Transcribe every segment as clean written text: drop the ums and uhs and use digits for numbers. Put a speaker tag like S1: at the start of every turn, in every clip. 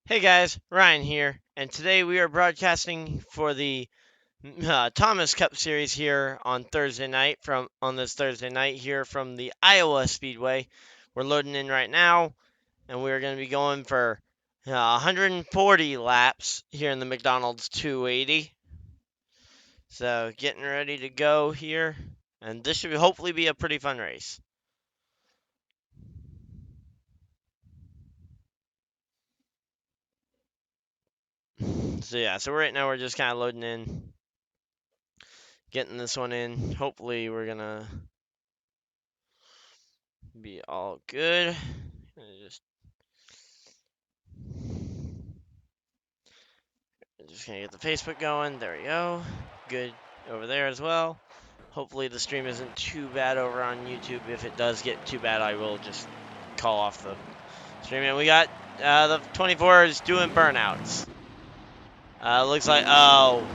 S1: Hey guys, Ryan here, and today we are broadcasting for the Thomas Cup Series here on this Thursday night here from the Iowa Speedway. We're loading in right now, and we're going to be going for 140 laps here in the McDonald's 280. So getting ready to go here, and this should hopefully be a pretty fun race. So right now we're just kind of loading in, getting this one in. Hopefully we're gonna be all good. Just gonna get the Facebook going. There we go. Good over there as well. Hopefully the stream isn't too bad over on YouTube. If it does get too bad, I will just call off the stream. And we got the 24 is doing burnouts. Looks like, oh,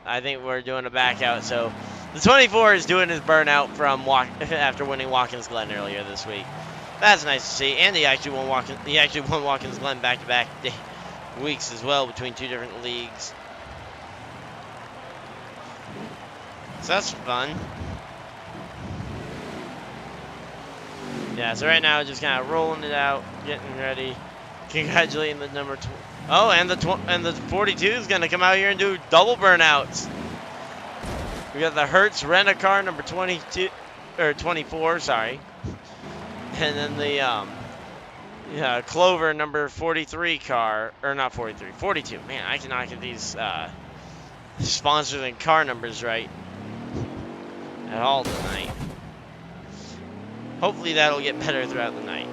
S1: I think we're doing a back out. So the 24 is doing his burnout from after winning Watkins Glen earlier this week. That's nice to see. And he actually won Watkins Glen back-to-back weeks as well between two different leagues. So that's fun. Yeah, so right now just kind of rolling it out, getting ready, congratulating the number 2. Oh, and the 42 is gonna come out here and do double burnouts. We got the Hertz Rent-A-Car number 22 or 24, sorry, and then the Clover number 43 car, or not 43, 42. Man, I cannot get these sponsors and car numbers right at all tonight. Hopefully that'll get better throughout the night.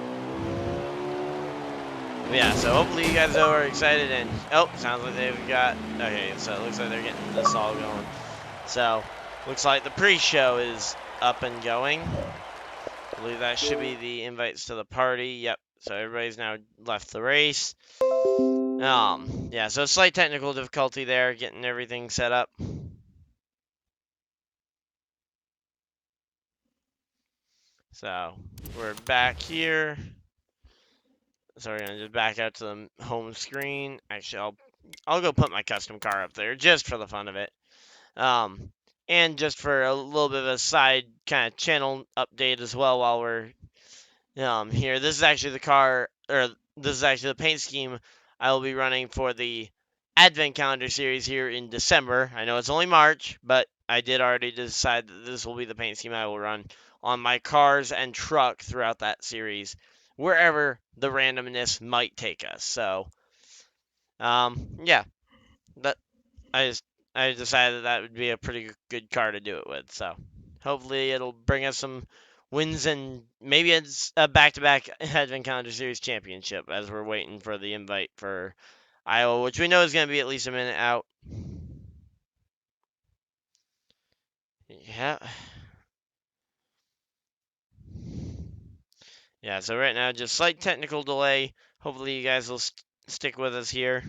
S1: But yeah, so hopefully you guys are excited and sounds like they've got okay, so it looks like they're getting this all going. So looks like the pre-show is up and going. I believe that should be the invites to the party. Yep. So everybody's now left the race. Yeah, so slight technical difficulty there, getting everything set up. So we're back here. So we're gonna just back out to the home screen. Actually, I'll go put my custom car up there just for the fun of it. And just for a little bit of a side kind of channel update as well while we're here. This is actually the paint scheme I will be running for the Advent Calendar series here in December. I know it's only March, but I did already decide that this will be the paint scheme I will run on my cars and truck throughout that series, wherever the randomness might take us. So, yeah, that I decided that would be a pretty good car to do it with. So, hopefully it'll bring us some wins and maybe it's a back-to-back Advent Calendar Series championship as we're waiting for the invite for Iowa, which we know is going to be at least a minute out. Yeah. Yeah, so right now, just slight technical delay. Hopefully you guys will stick with us here.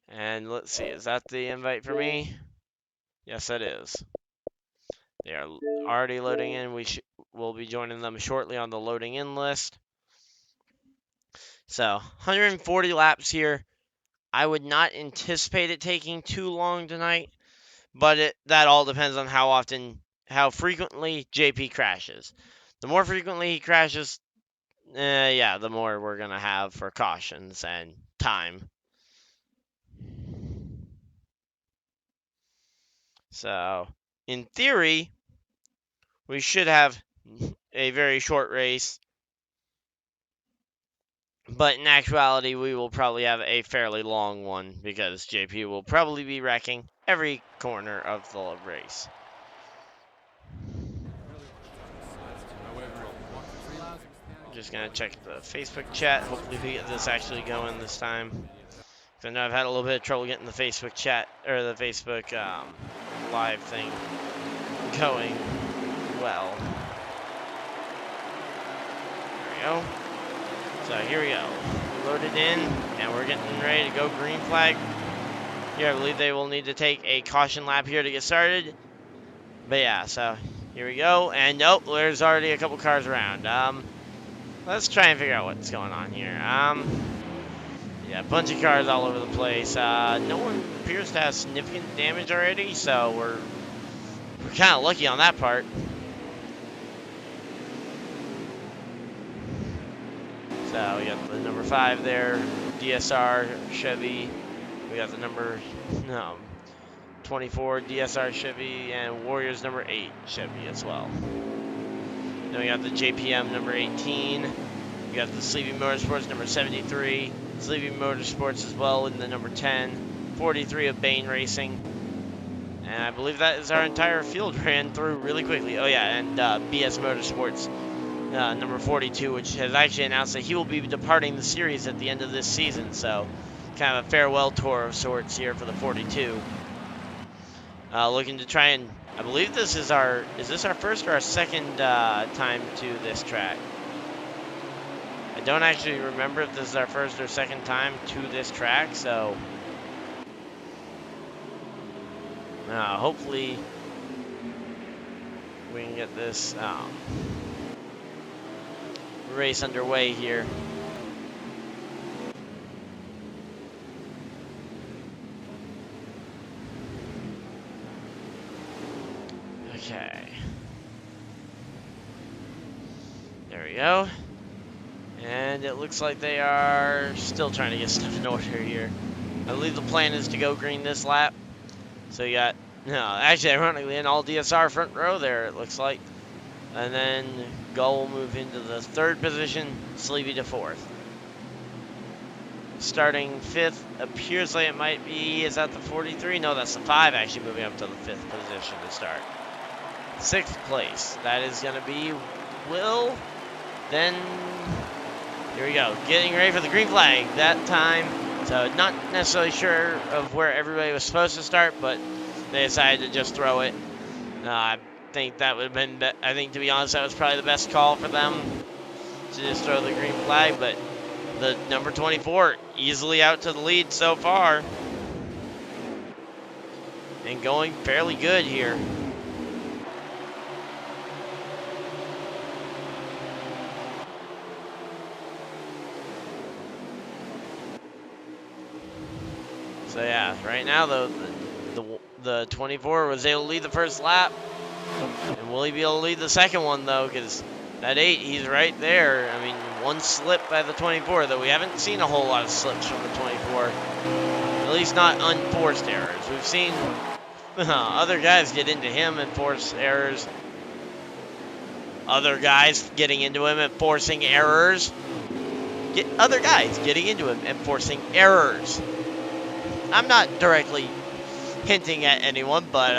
S1: And let's see, is that the invite for me? Yes, it is. They are already loading in. We'll be joining them shortly on the loading in list. So 140 laps here. I would not anticipate it taking too long tonight, but that all depends on how frequently JP crashes. The more frequently he crashes, the more we're gonna have for cautions and time. So, in theory, we should have a very short race, but in actuality, we will probably have a fairly long one because JP will probably be wrecking every corner of the race. Just gonna check the Facebook chat. Hopefully we get this actually going this time. I know I've had a little bit of trouble getting the Facebook chat or the Facebook live thing going well. There we go. So here we go. Loaded in, and we're getting ready to go green flag. Here, I believe they will need to take a caution lap here to get started. But yeah, so here we go. And nope, there's already a couple cars around. Let's try and figure out what's going on here. Yeah, a bunch of cars all over the place. No one appears to have significant damage already, so we're kind of lucky on that part. So we got the number 5 there, DSR Chevy. We got the number 24 DSR Chevy and Warriors number 8 Chevy as well. Then we got the JPM number 18. We got the Sleepy Motorsports number 73. Sleepy Motorsports as well in the number 10. 43 of Bain Racing. And I believe that is our entire field ran through really quickly. Oh yeah, and BS Motorsports number 42, which has actually announced that he will be departing the series at the end of this season. So kind of a farewell tour of sorts here for the 42. Looking to try and, I believe this is is this our first or our second time to this track? I don't actually remember if this is our first or second time to this track, so hopefully we can get this race underway here. Okay. There we go. And it looks like they are still trying to get stuff in order here. I believe the plan is to go green this lap. So you got, actually ironically, an all DSR front row there, it looks like. And then Gull will move into the 3rd position, Sleepy to 4th. Starting 5th, appears like it might be, is that the 43? No, that's the 5 actually moving up to the 5th position to start. 6th place, that is going to be Will. Then, here we go, getting ready for the green flag that time. So not necessarily sure of where everybody was supposed to start, but they decided to just throw it. I think that would have been, I think to be honest, that was probably the best call for them to just throw the green flag, but the number 24 easily out to the lead so far. And going fairly good here. So yeah, right now though, the 24 was able to lead the first lap. And will he be able to lead the second one though? Because that 8, he's right there. I mean, one slip by the 24, though we haven't seen a whole lot of slips from the 24. At least not unforced errors. We've seen other guys get into him and force errors. Other guys getting into him and forcing errors. Other guys getting into him and forcing errors. I'm not directly hinting at anyone, but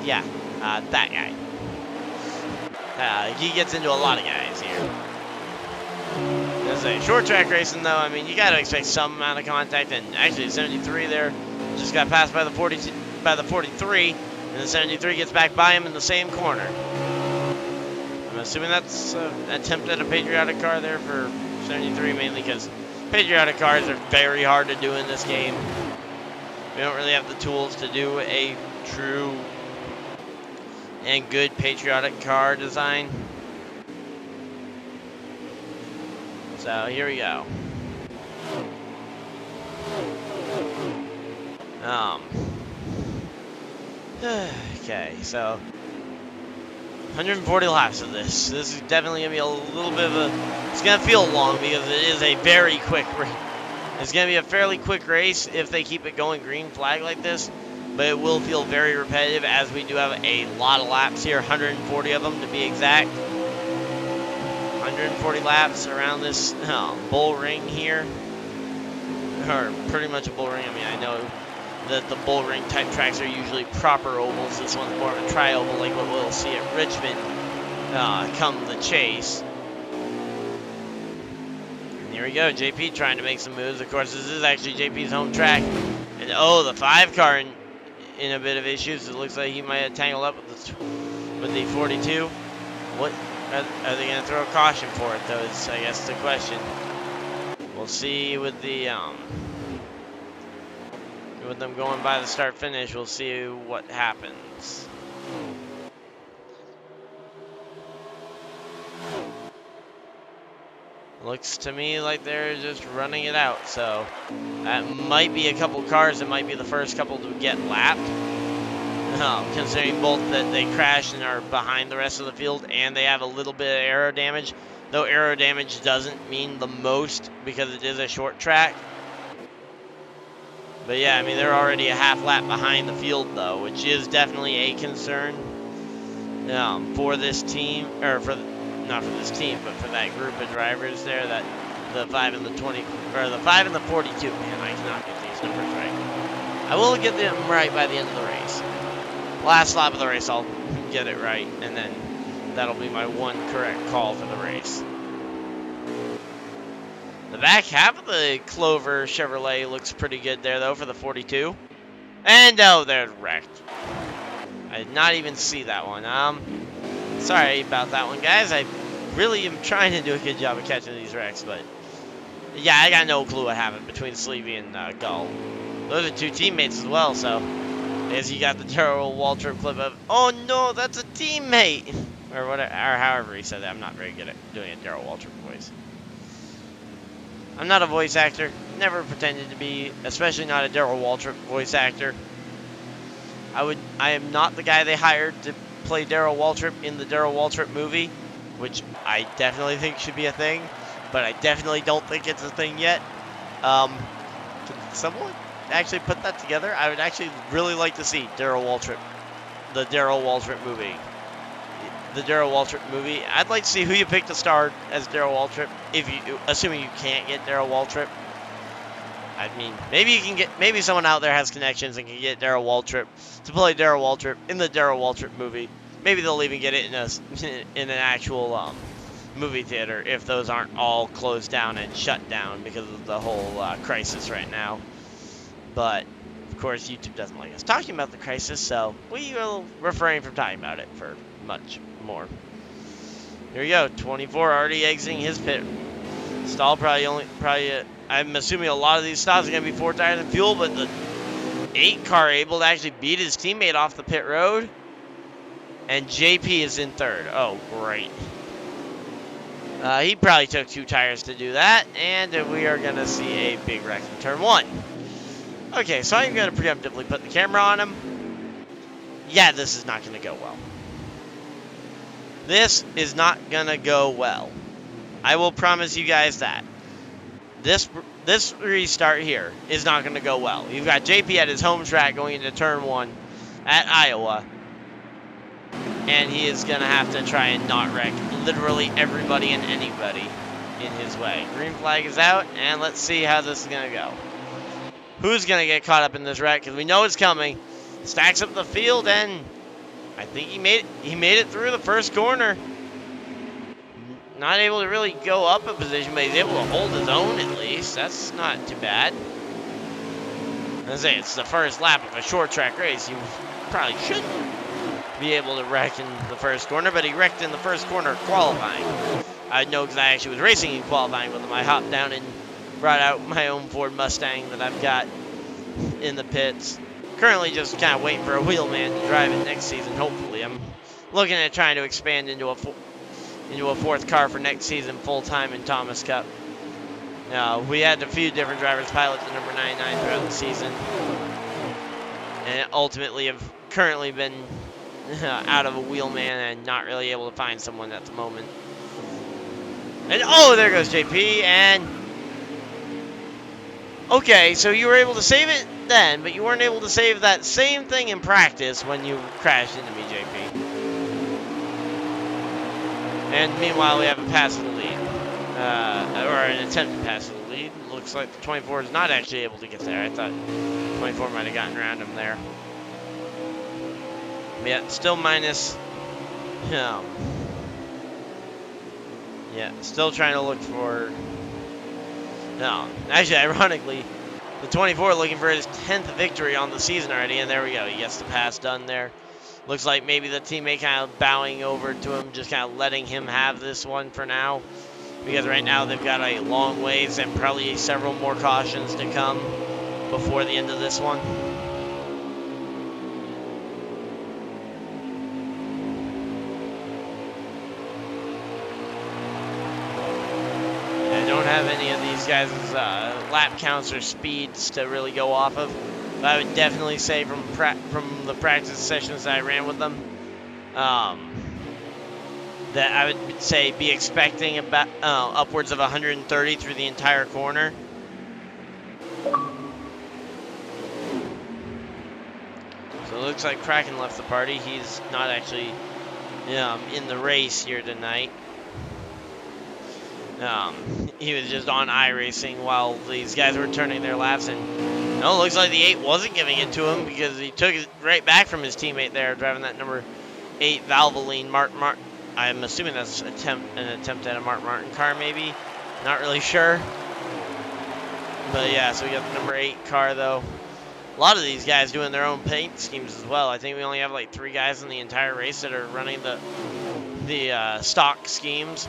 S1: yeah, that guy. He gets into a lot of guys here. As a short track racing, though, I mean, you got to expect some amount of contact. And actually, the 73 there just got passed by the 43, and the 73 gets back by him in the same corner. I'm assuming that's an attempt at a patriotic car there for 73, mainly because patriotic cars are very hard to do in this game. We don't really have the tools to do a true and good patriotic car design. So here we go. Okay, so 140 laps of this. This is definitely gonna be a little bit of a. It's gonna feel long because it is a very quick race. It's gonna be a fairly quick race if they keep it going green flag like this, but it will feel very repetitive as we do have a lot of laps here, 140 of them to be exact. 140 laps around this bull ring here, or pretty much a bull ring. I mean, I know that the bull ring type tracks are usually proper ovals. This one's more of a tri-oval, like what we'll see at Richmond come the chase. And here we go, JP trying to make some moves. Of course, this is actually JP's home track. And oh, the 5 car in a bit of issues. It looks like he might have tangled up with the 42. What are they going to throw a caution for it, though, is I guess the question. We'll see with the with them going by the start finish, we'll see what happens. Looks to me like they're just running it out. So that might be a couple cars. It might be the first couple to get lapped. Considering both that they crashed and are behind the rest of the field, and they have a little bit of aero damage. Though aero damage doesn't mean the most because it is a short track. But yeah, I mean, they're already a half lap behind the field, though, which is definitely a concern for this team, or not for this team, but for that group of drivers there, that the 5 and the 20, or the 5 and the 42. Man, I cannot get these numbers right. I will get them right by the end of the race. Last lap of the race, I'll get it right, and then that'll be my one correct call for the race. The back half of the Clover Chevrolet looks pretty good there, though, for the 42. And, oh, they're wrecked. I did not even see that one. Sorry about that one, guys. I really am trying to do a good job of catching these wrecks, but yeah, I got no clue what happened between Sleevey and Gull. Those are two teammates as well, so as you got the Darrell Waltrip clip of, oh no, that's a teammate, or whatever, or however he said that. I'm not very good at doing a Darrell Waltrip voice. I'm not a voice actor, never pretended to be, especially not a Darrell Waltrip voice actor. I am not the guy they hired to play Darrell Waltrip in the Darrell Waltrip movie, which I definitely think should be a thing, but I definitely don't think it's a thing yet. Can someone actually put that together? I would actually really like to see Darrell Waltrip, the Darrell Waltrip movie. The Darrell Waltrip movie. I'd like to see who you pick to star as Darrell Waltrip, assuming you can't get Darrell Waltrip. I mean, maybe someone out there has connections and can get Darrell Waltrip to play Darrell Waltrip in the Darrell Waltrip movie. Maybe they'll even get it in an actual movie theater if those aren't all closed down and shut down because of the whole crisis right now. But of course, YouTube doesn't like us talking about the crisis, so we will refrain from talking about it for much more. Here we go, 24 already exiting his pit. Stall I'm assuming a lot of these stops are going to be 4 tires and fuel, but the 8 car able to actually beat his teammate off the pit road. And JP is in 3rd. Oh, great. He probably took 2 tires to do that, and we are going to see a big wreck in turn 1. Okay, so I'm going to preemptively put the camera on him. Yeah, this is not going to go well. This is not going to go well. I will promise you guys that. This restart here is not going to go well. You've got JP at his home track going into turn 1 at Iowa. And he is going to have to try and not wreck literally everybody and anybody in his way. Green flag is out, and let's see how this is going to go. Who's going to get caught up in this wreck? Because we know it's coming. Stacks up the field, and I think he made it through the first corner. Not able to really go up a position, but he's able to hold his own at least. That's not too bad. I say it's the first lap of a short track race. You probably shouldn't be able to wreck in the first corner, but he wrecked in the first corner qualifying. I know because I actually was racing in qualifying with him. I hopped down and brought out my own Ford Mustang that I've got in the pits. Currently just kind of waiting for a wheelman to drive it next season, hopefully. I'm looking at trying to expand into a 4th car for next season full-time in Thomas Cup. We had a few different drivers pilot the number 99 throughout the season. And ultimately have currently been out of a wheelman and not really able to find someone at the moment. And oh, there goes JP, and okay, so you were able to save it then, but you weren't able to save that same thing in practice when you crashed into me, JP. And meanwhile, we have a pass to the lead, or an attempt to pass to the lead. Looks like the 24 is not actually able to get there. I thought 24 might have gotten around him there. But yeah, still minus. Yeah, still trying to look for. No, actually, ironically, the 24 looking for his 10th victory on the season already, and there we go. He gets the pass done there. Looks like maybe the teammate kind of bowing over to him, just kind of letting him have this one for now. Because right now they've got a long ways and probably several more cautions to come before the end of this one. any of these guys' lap counts or speeds to really go off of. But I would definitely say from the practice sessions that I ran with them, that I would say be expecting about upwards of 130 through the entire corner. So it looks like Kraken left the party. He's not actually in the race here tonight. He was just on iRacing while these guys were turning their laps, and no, looks like the 8 wasn't giving it to him because he took it right back from his teammate there, driving that number 8 Valvoline Martin. I'm assuming that's an attempt at a Martin Martin car, maybe. Not really sure. But yeah, so we got the number 8 car though. A lot of these guys doing their own paint schemes as well. I think we only have like 3 guys in the entire race that are running the stock schemes.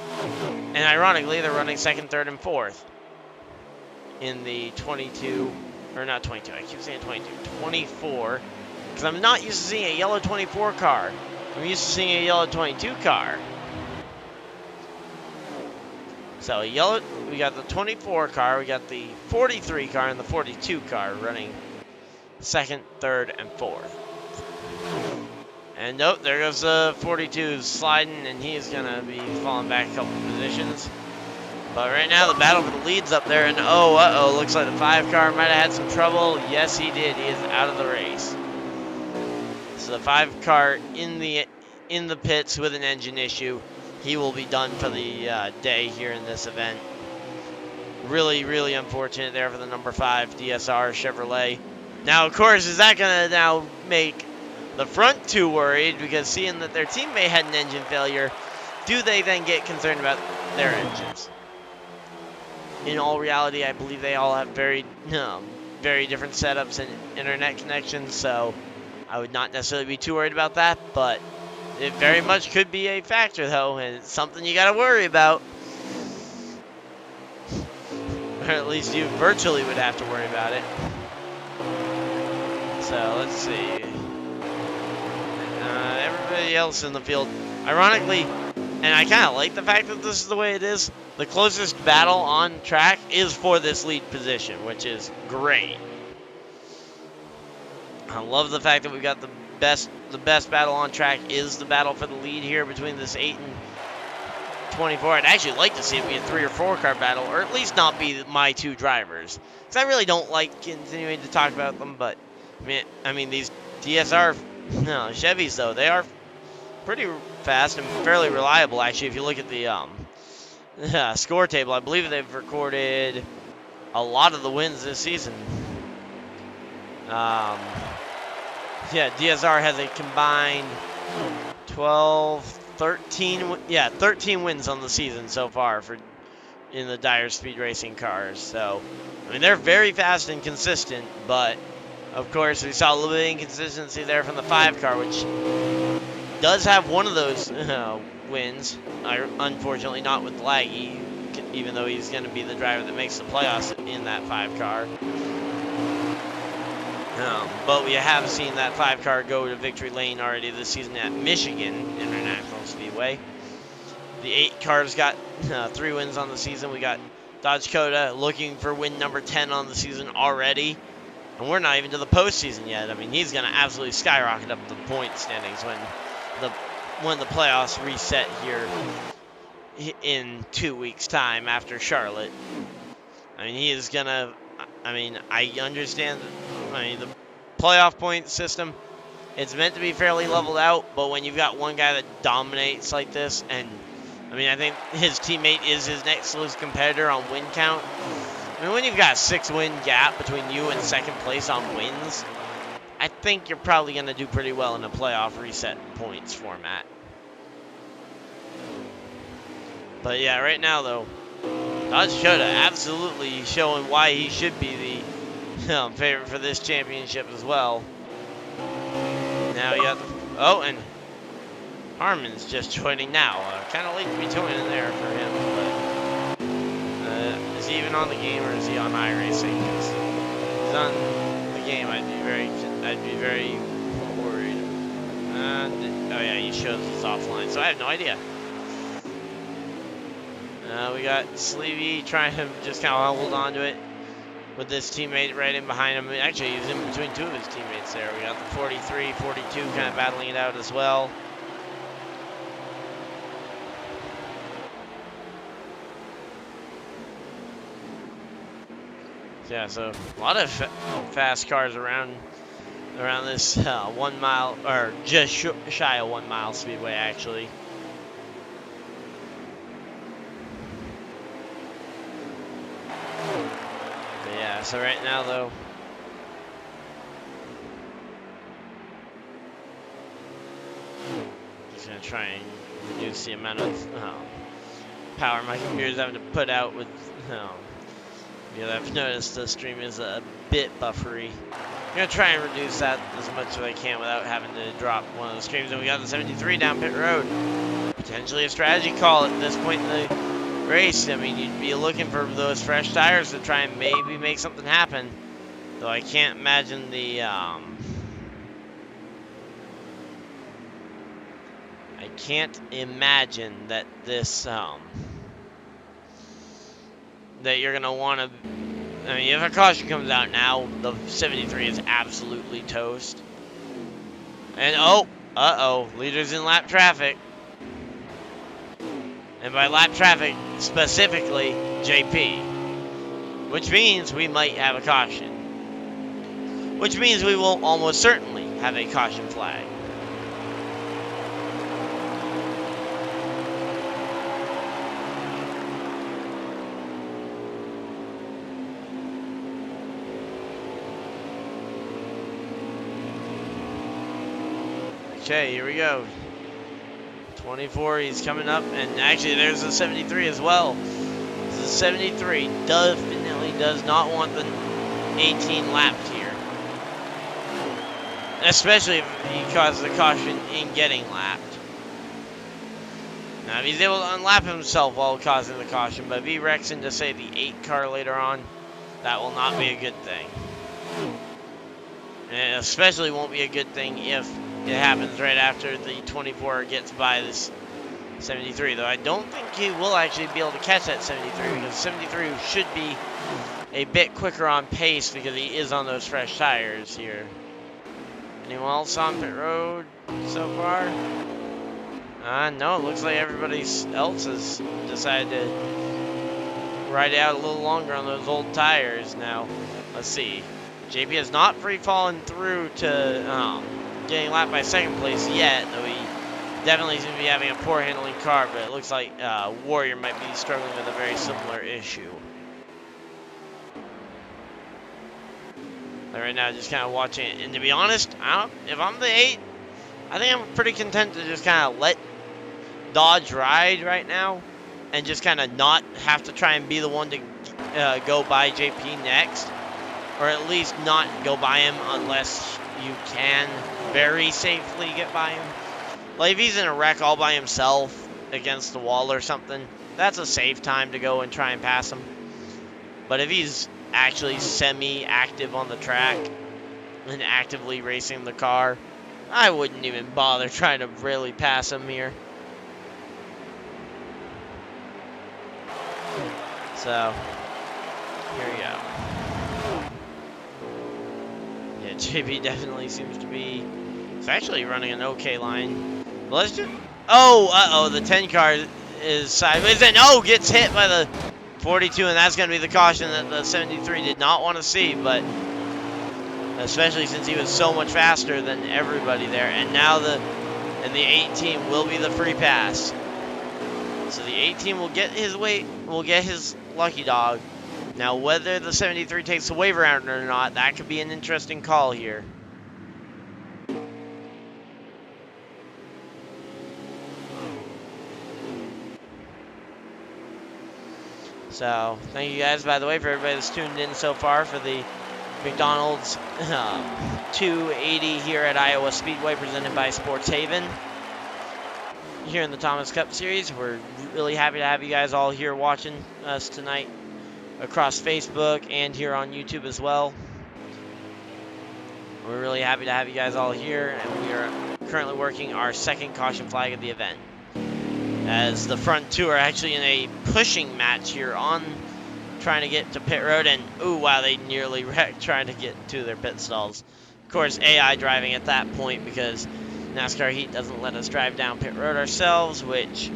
S1: And ironically, they're running 2nd, 3rd, and 4th in the 22, or not 22, I keep saying 22, 24. Because I'm not used to seeing a yellow 24 car. I'm used to seeing a yellow 22 car. So yellow, we got the 24 car, we got the 43 car, and the 42 car running 2nd, 3rd, and 4th. And nope, there goes the 42 sliding, and he is going to be falling back a couple positions. But right now, the battle for the lead's up there, and uh-oh, looks like the 5 car might have had some trouble. Yes, he did. He is out of the race. So the 5 car in the pits with an engine issue. He will be done for the day here in this event. Really, really unfortunate there for the number 5 DSR Chevrolet. Now, of course, is that going to now make the front 2 worried? Because seeing that their teammate had an engine failure, do they then get concerned about their engines? In all reality, I believe they all have very different setups and internet connections, so I would not necessarily be too worried about that, but it very much could be a factor, though, and it's something you got to worry about. Or at least you virtually would have to worry about it. So, let's see. Everybody else in the field, ironically, and I kind of like the fact that this is the way it is, the closest battle on track is for this lead position, which is great. I love the fact that we've got the best battle on track is the battle for the lead here between this 8 and 24. I'd actually like to see it be a 3 or 4 car battle, or at least not be my 2 drivers, because I really don't like continuing to talk about them. But I mean these DSR Chevys though, they are pretty fast and fairly reliable. Actually, if you look at the score table, I believe they've recorded a lot of the wins this season. Yeah, DSR has a combined 13 wins on the season so far in the Dyer Speed Racing cars. So, I mean, they're very fast and consistent, but of course, we saw a little bit of inconsistency there from the 5 car, which does have one of those wins. Unfortunately, not with Laggy, even though he's going to be the driver that makes the playoffs in that 5 car. But we have seen that 5 car go to victory lane already this season at Michigan International Speedway. The 8 cars got 3 wins on the season. We got Dodge Dakota looking for win number 10 on the season already. And we're not even to the postseason yet. I mean, he's going to absolutely skyrocket up the point standings when the playoffs reset here in 2 weeks' time after Charlotte. I mean, he is going to... I mean, I understand... I mean, the playoff point system, it's meant to be fairly leveled out, but when you've got one guy that dominates like this, and I mean, I think his teammate is his next closest competitor on win count. I mean, when you've got a 6-win gap between you and 2nd place on wins, I think you're probably going to do pretty well in a playoff reset points format. But yeah, right now though, Dodge Dakota absolutely showing why he should be the favorite for this championship as well. Now you got and Harmon's just joining now. Kind of late to be joining there for him, but is he even on the game or is he on iRacing? Because if he's on the game, I'd be very worried. Oh yeah, he shows us offline, so I have no idea. We got Sleevey trying to just kind of hold on to it with this teammate right in behind him. Actually, he's in between two of his teammates there. We got the 43, 42 kind of battling it out as well. Yeah, so a lot of fast cars around this 1 mile, or just shy of 1 mile speedway, actually. But yeah, so right now though, just gonna try and reduce the amount of power my computer's having to put out with. Yeah, I've noticed the stream is a bit buffery. I'm gonna try and reduce that as much as I can without having to drop one of the streams. And we got the 73 down pit road. Potentially a strategy call at this point in the race. I mean, you'd be looking for those fresh tires to try and maybe make something happen. Though I can't imagine the I can't imagine that this that you're gonna want to. I mean, if a caution comes out now, the 73 is absolutely toast. And oh, leaders in lap traffic. And by lap traffic, specifically JP. Which means we might have a caution. Which means we will almost certainly have a caution flag. Okay, here we go. 24, he's coming up, and actually there's a 73 as well. The 73 definitely does not want the 18 lapped here. Especially if he causes a caution in getting lapped. Now, if he's able to unlap himself while causing the caution, but if he wrecks into, say, the 8 car later on, that will not be a good thing. And it especially won't be a good thing if it happens right after the 24 gets by this 73, though I don't think he will actually be able to catch that 73 because 73 should be a bit quicker on pace because he is on those fresh tires here. Anyone else on pit road so far? No, it looks like everybody else has decided to ride out a little longer on those old tires now. Let's see. JP has not free-fallen through to getting lapped by second place yet, though he definitely seems to be having a poor handling car, but it looks like Warrior might be struggling with a very similar issue. But right now, just kind of watching it, and to be honest, if I'm the 8, I think I'm pretty content to just kind of let Dodge ride right now, and just kind of not have to try and be the one to go by JP next, or at least not go by him unless you can very safely get by him. Like if he's in a wreck all by himself against the wall or something, that's a safe time to go and try and pass him. But if he's actually semi-active on the track and actively racing the car, I wouldn't even bother trying to really pass him here. So, here we go. Yeah, JP definitely seems to be... It's actually running an okay line. But let's just... Oh, the 10 car is sideways and gets hit by the 42, and that's going to be the caution that the 73 did not want to see, but especially since he was so much faster than everybody there. And now the 18 will be the free pass. So the 18 will get his lucky dog. Now, whether the 73 takes the wave around or not, that could be an interesting call here. So, thank you guys, by the way, for everybody that's tuned in so far for the McDonald's 280 here at Iowa Speedway, presented by Sports Haven. Here in the Thomas Cup Series, we're really happy to have you guys all here watching us tonight across Facebook and here on YouTube as well. We're really happy to have you guys all here, and we are currently working our second caution flag of the event. as the front two are actually in a pushing match here on trying to get to pit road, and ooh, wow, they nearly wrecked trying to get to their pit stalls. Of course, AI driving at that point because NASCAR Heat doesn't let us drive down pit road ourselves, which,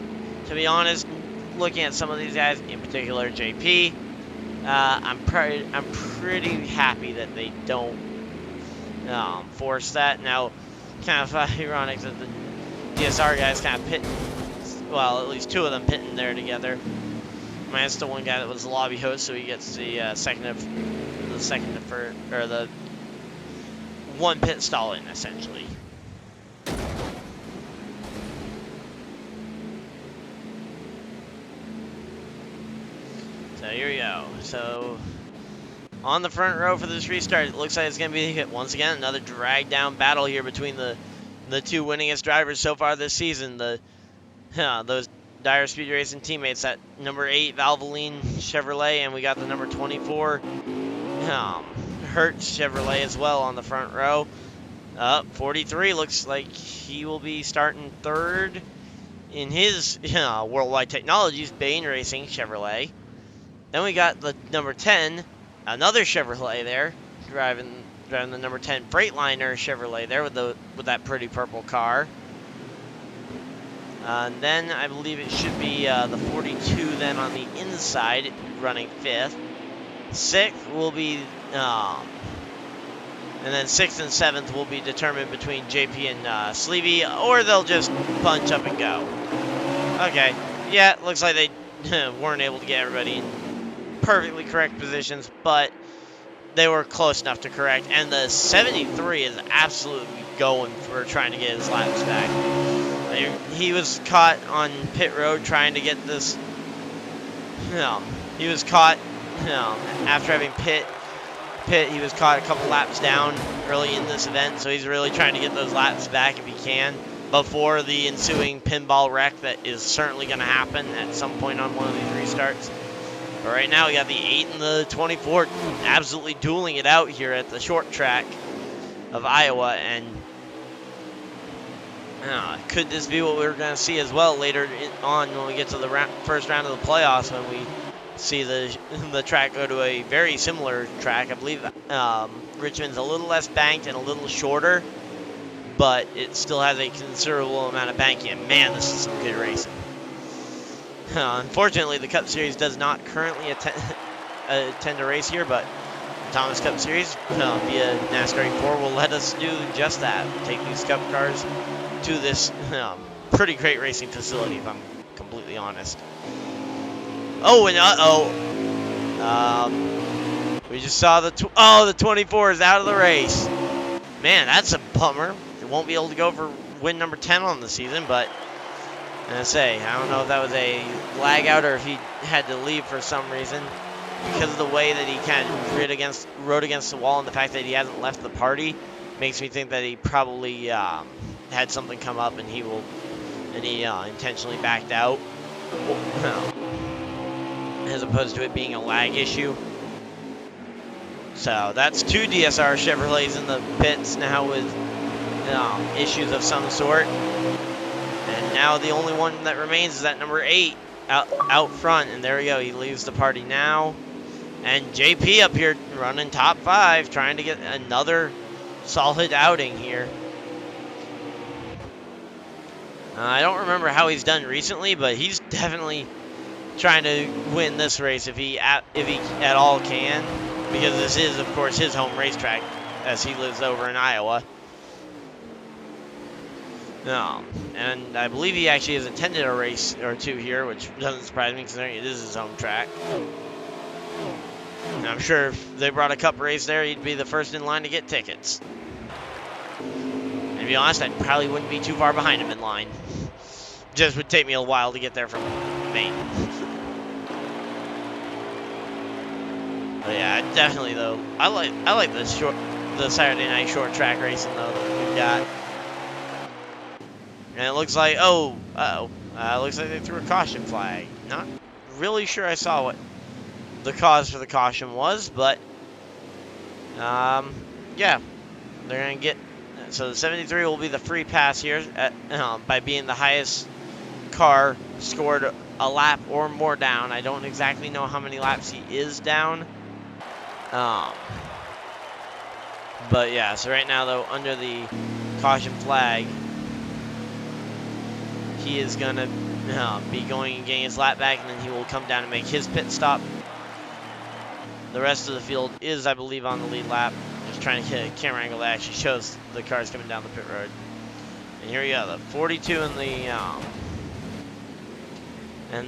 S1: to be honest, looking at some of these guys, in particular JP, I'm pretty happy that they don't force that. Now, kind of ironic that the DSR guys kind of pit, well, at least two of them pitting there together. Minus the one guy that was the lobby host, so he gets the the one pit stall in, essentially. So here we go. So on the front row for this restart, it looks like it's going to be once again another drag down battle here between the two winningest drivers so far this season. Those Dyer Speed Racing teammates, that number 8 Valvoline Chevrolet, and we got the number 24 Hertz Chevrolet as well on the front row. 43 looks like he will be starting third in his Worldwide Technologies Bain Racing Chevrolet. Then we got the number 10, another Chevrolet there, driving the number 10 Freightliner Chevrolet there with that pretty purple car. And then I believe it should be the 42 then on the inside, running 5th. 6th will be, and then 6th and 7th will be determined between JP and Sleevey, or they'll just punch up and go. Okay, yeah, it looks like they weren't able to get everybody in perfectly correct positions, but they were close enough to correct. And the 73 is absolutely going for trying to get his laps back. He was caught on pit road trying to get this. He was caught after having pit. He was caught a couple laps down early in this event, so he's really trying to get those laps back if he can before the ensuing pinball wreck that is certainly going to happen at some point on one of these restarts. But right now we got the 8 and the 24 absolutely dueling it out here at the short track of Iowa, and could this be what we're going to see as well later on when we get to the first round of the playoffs, when we see the track go to a very similar track? I believe Richmond's a little less banked and a little shorter, but it still has a considerable amount of banking. And man, this is some good racing. Unfortunately, the Cup Series does not currently attend a race here, but the Thomas Cup Series via NASCAR E4 will let us do just that. Take these Cup cars to this pretty great racing facility, if I'm completely honest. Oh, and we just saw the 24 is out of the race. Man, that's a bummer. It won't be able to go for win number 10 on the season, but I don't know if that was a lag out or if he had to leave for some reason, because of the way that he kind of rode against the wall, and the fact that he hasn't left the party makes me think that he probably had something come up and he intentionally backed out, as opposed to it being a lag issue. So that's 2 DSR Chevrolets in the pits now with issues of some sort. And now the only one that remains is that number 8 out front. And there we go. He leaves the party now. And JP up here running top 5, trying to get another solid outing here. I don't remember how he's done recently, but he's definitely trying to win this race if he at all can, because this is, of course, his home racetrack, as he lives over in Iowa. And I believe he actually has attended a race or two here, which doesn't surprise me considering it is his home track. And I'm sure if they brought a Cup race there, he'd be the first in line to get tickets. And to be honest, I probably wouldn't be too far behind him in line. Just would take me a while to get there from Maine. But yeah, definitely though. I like the Saturday night short track racing though that we've got. And it looks like looks like they threw a caution flag. Not really sure I saw what the cause for the caution was, but yeah, they're gonna get. So the 73 will be the free pass here by being the highest car scored a lap or more down. I don't exactly know how many laps he is down. But yeah, so right now though, under the caution flag, he is going to be going and getting his lap back, and then he will come down and make his pit stop. The rest of the field is, I believe, on the lead lap. Just trying to get a camera angle that actually shows the cars coming down the pit road. And here we go, the 42 and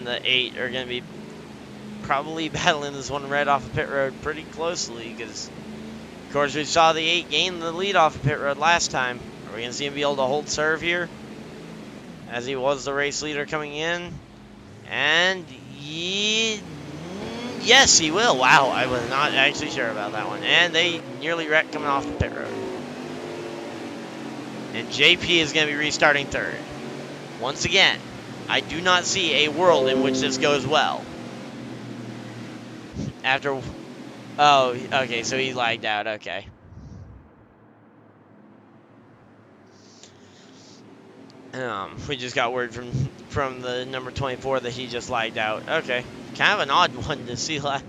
S1: the 8 are going to be probably battling this one right off the pit road pretty closely, because, of course, we saw the 8 gain the lead off the pit road last time. Are we going to see him be able to hold serve here, as he was the race leader coming in? And yes, he will. Wow, I was not actually sure about that one. And they nearly wrecked coming off the pit road. And JP is going to be restarting third. Once again, I do not see a world in which this goes well. After... Oh, okay, so he lagged out. Okay. We just got word from the number 24 that he just lagged out. Okay. Kind of an odd one to see. Kind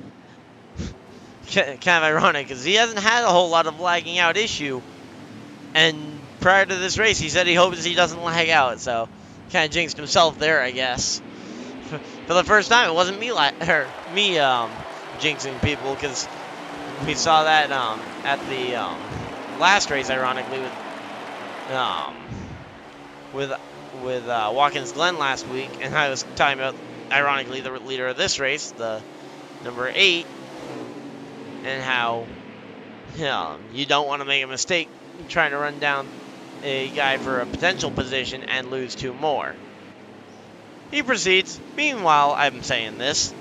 S1: of ironic, because he hasn't had a whole lot of lagging out issue. And prior to this race, he said he hopes he doesn't lag out. So, kind of jinxed himself there, I guess. For the first time, it wasn't me jinxing people, because we saw that at the last race, ironically, with Watkins Glen last week, and I was talking about, ironically, the leader of this race, the number 8, and how you don't want to make a mistake trying to run down a guy for a potential position and lose 2 more. He proceeds, meanwhile, I'm saying this,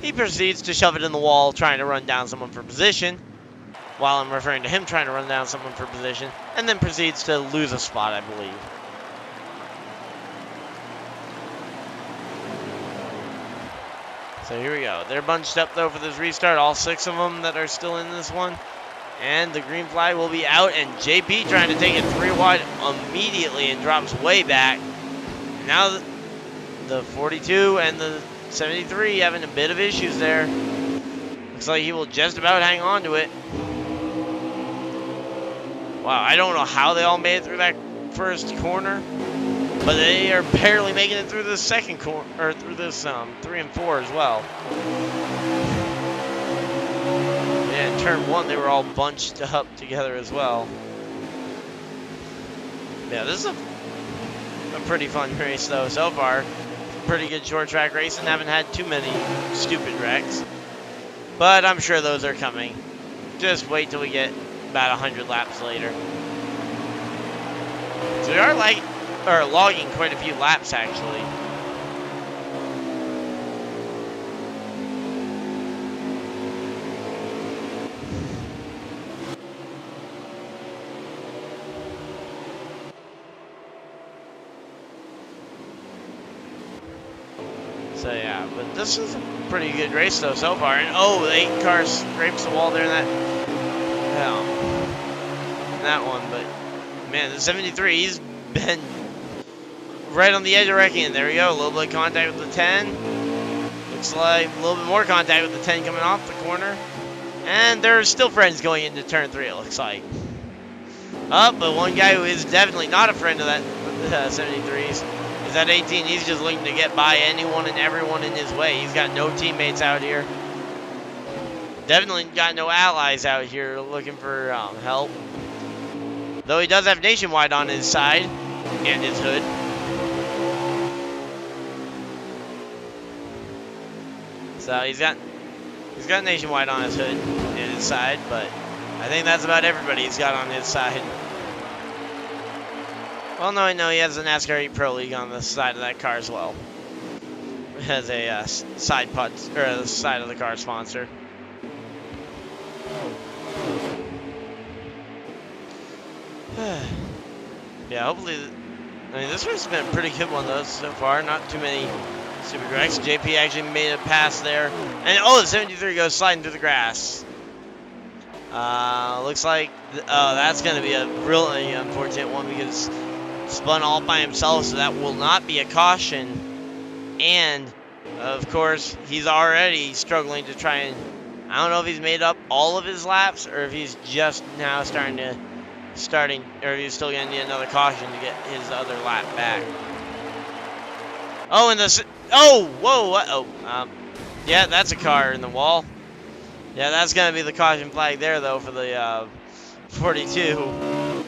S1: he proceeds to shove it in the wall trying to run down someone for position, while I'm referring to him trying to run down someone for position, and then proceeds to lose a spot, I believe. So here we go. They're bunched up, though, for this restart. All 6 of them that are still in this one. And the green flag will be out. And JP trying to take it 3 wide immediately and drops way back. Now the 42 and the 73 having a bit of issues there. Looks like he will just about hang on to it. Wow, I don't know how they all made it through that first corner. But they are barely making it through the second corner, or through this 3 and 4 as well. Yeah, in turn 1, they were all bunched up together as well. Yeah, this is a pretty fun race though so far. Pretty good short track race, and haven't had too many stupid wrecks. But I'm sure those are coming. Just wait till we get about 100 laps later. So we are logging quite a few laps, actually. So yeah, but this is a pretty good race though so far. And oh, the 8 car scrapes the wall there in that one. But man, the 73, he's been right on the edge of wrecking. And there we go, a little bit of contact with the 10. Looks like a little bit more contact with the 10 coming off the corner. And there's still friends going into turn 3, it looks like. But one guy who is definitely not a friend of that 73s is that 18. He's just looking to get by anyone and everyone in his way. He's got no teammates out here. Definitely got no allies out here looking for help. Though he does have Nationwide on his side and his hood. So he's got Nationwide on his hood and his side, but I think that's about everybody he's got on his side. Well, no, I know he has the NASCAR 8 Pro League on the side of that car as well. It has a side pod, or the side of the car sponsor. Yeah, hopefully. I mean, this race has been a pretty good one though so far. Not too many stupid wrecks. JP actually made a pass there, and oh, the 73 goes sliding through the grass. Looks like that's going to be a really unfortunate one because spun all by himself, so that will not be a caution. And, of course, he's already struggling to try and... I don't know if he's made up all of his laps or if he's just now or he's still going to need another caution to get his other lap back. Oh, and whoa, uh-oh. Yeah, that's a car in the wall. Yeah, that's going to be the caution flag there, though, for the 42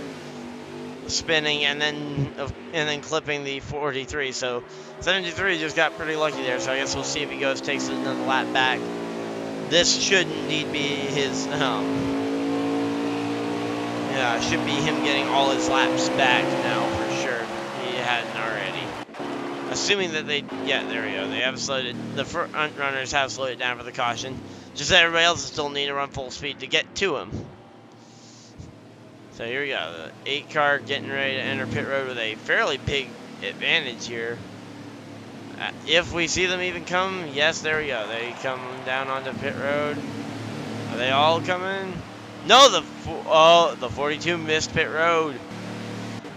S1: spinning and then clipping the 43. So 73 just got pretty lucky there. So I guess we'll see if he takes another lap back. This should indeed be his. Yeah, it should be him getting all his laps back now for sure. He hadn't already. Assuming that yeah, there we go. They have slowed it. The front runners have slowed it down for the caution. Just that everybody else still need to run full speed to get to him. So here we go. The 8 car getting ready to enter pit road with a fairly big advantage here. If we see them even come, yes, there we go. They come down onto pit road. Are they all coming? No, the 42 missed pit road.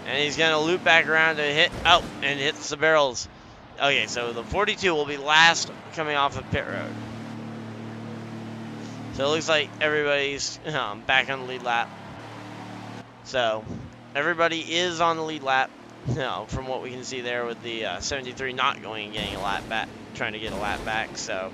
S1: And he's going to loop back around to and hits the barrels. Okay, so the 42 will be last coming off of pit road. So it looks like everybody's back on the lead lap. So everybody is on the lead lap. From what we can see there with the 73 not going and getting a lap back, trying to get a lap back. So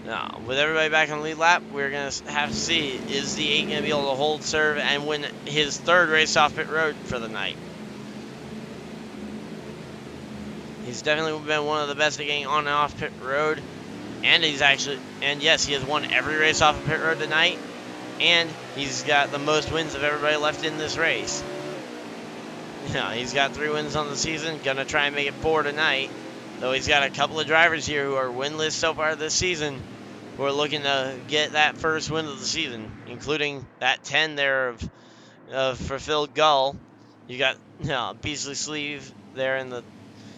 S1: now, with everybody back on the lead lap, we're going to have to see, is the 8 going to be able to hold serve and win his 3rd race off pit road for the night? He's definitely been one of the best at getting on and off pit road. And yes, he has won every race off of pit road tonight. And he's got the most wins of everybody left in this race. He's got 3 wins on the season. Gonna try and make it 4 tonight. Though he's got a couple of drivers here who are winless so far this season, who are looking to get that first win of the season, including that 10 there of Fulfilled Gull. You got Beasley Sleeve there in the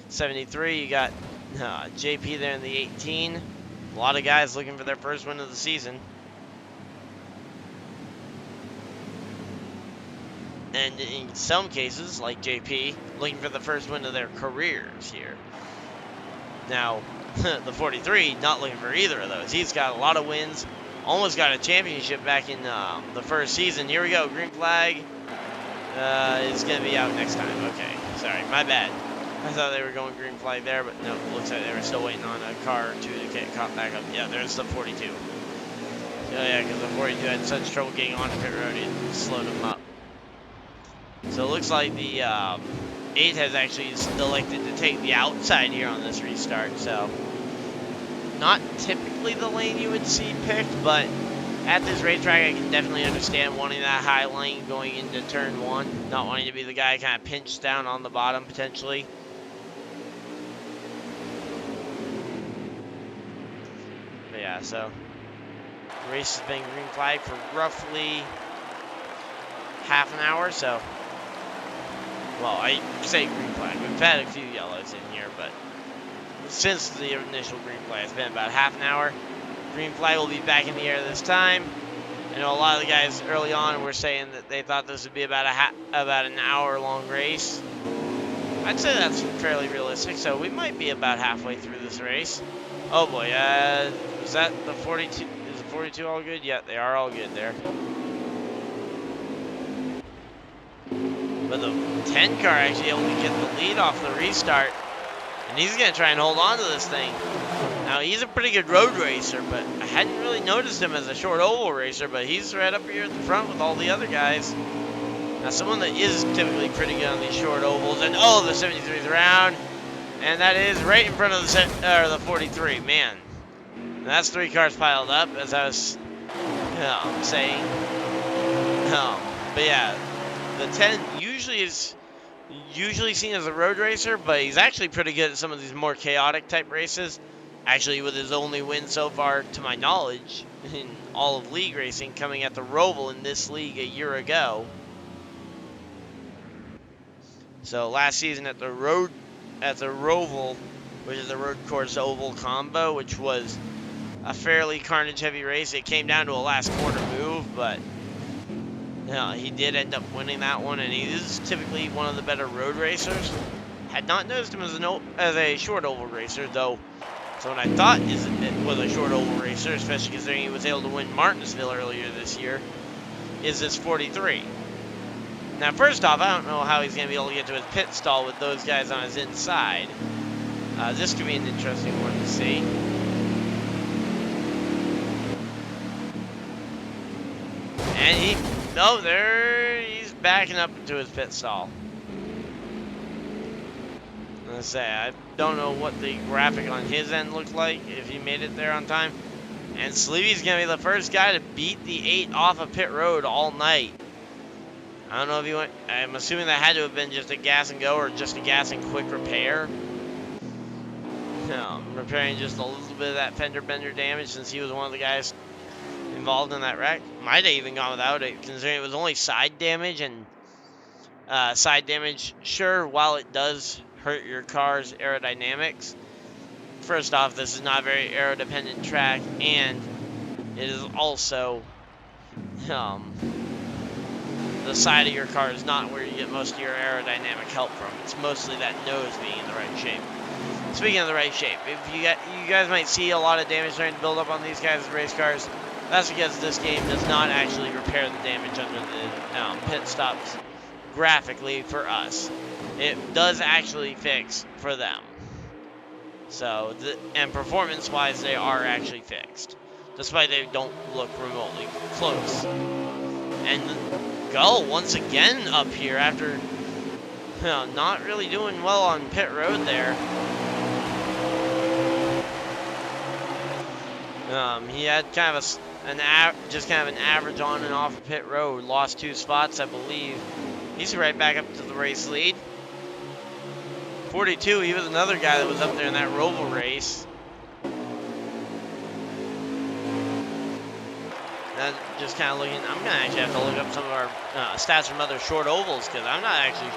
S1: 73. You got JP there in the 18. A lot of guys looking for their first win of the season. And in some cases, like JP, looking for the first win of their careers here. Now, the 43, not looking for either of those. He's got a lot of wins. Almost got a championship back in the first season. Here we go. Green flag is going to be out next time. Okay. Sorry. My bad. I thought they were going green flag there, but no. It looks like they were still waiting on a car or two to get caught back up. Yeah, there's the 42. Oh, yeah, because the 42 had such trouble getting on pit road, it slowed him up. So it looks like the 8 has actually elected to take the outside here on this restart. So not typically the lane you would see picked, but at this racetrack I can definitely understand wanting that high lane going into turn 1. Not wanting to be the guy kind of pinched down on the bottom potentially. But yeah, so the race has been green flag for roughly half an hour, so... Well, I say green flag. We've had a few yellows in here, but since the initial green flag, it's been about half an hour. Green flag will be back in the air this time. I know a lot of the guys early on were saying that they thought this would be about an hour-long race. I'd say that's fairly realistic, so we might be about halfway through this race. Oh boy, is that the 42? Is the 42 all good? Yeah, they are all good there. But the 10 car actually able to get the lead off the restart. And he's going to try and hold on to this thing. Now, he's a pretty good road racer, but I hadn't really noticed him as a short oval racer, but he's right up here at the front with all the other guys. Now, someone that is typically pretty good on these short ovals. And, oh, the 73's around. And that is right in front of the 43. Man, and that's 3 cars piled up, as I was saying. But, yeah, the 10 usually seen as a road racer, but he's actually pretty good at some of these more chaotic type races. Actually, with his only win so far, to my knowledge, in all of league racing, coming at the Roval in this league a year ago. So last season at the Roval, which is the road course oval combo, which was a fairly carnage heavy race. It came down to a last corner move, but he did end up winning that one, and he is typically one of the better road racers. Had not noticed him as a short oval racer, though. So what I thought it was a short oval racer, especially considering he was able to win Martinsville earlier this year, is this 43. Now, first off, I don't know how he's going to be able to get to his pit stall with those guys on his inside. This could be an interesting one to see. And he's backing up into his pit stall. Let's say, I don't know what the graphic on his end looked like, if he made it there on time. And Sleevy's going to be the first guy to beat the 8 off of pit road all night. I don't know if he went, I'm assuming that had to have been just a gas and go or just a gas and quick repair. Repairing just a little bit of that fender bender damage since he was one of the guys involved in that wreck. Might have even gone without it, considering it was only side damage, and side damage, sure, while it does hurt your car's aerodynamics, first off, this is not a very aero-dependent track, and it is also the side of your car is not where you get most of your aerodynamic help from. It's mostly that nose being in the right shape. Speaking of the right shape, if you guys might see a lot of damage starting to build up on these guys' race cars, that's because this game does not actually repair the damage under the pit stops graphically for us. It does actually fix for them. So, and performance-wise, they are actually fixed, despite they don't look remotely close. And Gull once again up here after not really doing well on pit road there. He had kind of an average on and off of pit road. Lost 2 spots, I believe. He's right back up to the race lead. 42, he was another guy that was up there in that Roval race. And just kind of looking, I'm going to actually have to look up some of our stats from other short ovals, because I'm not actually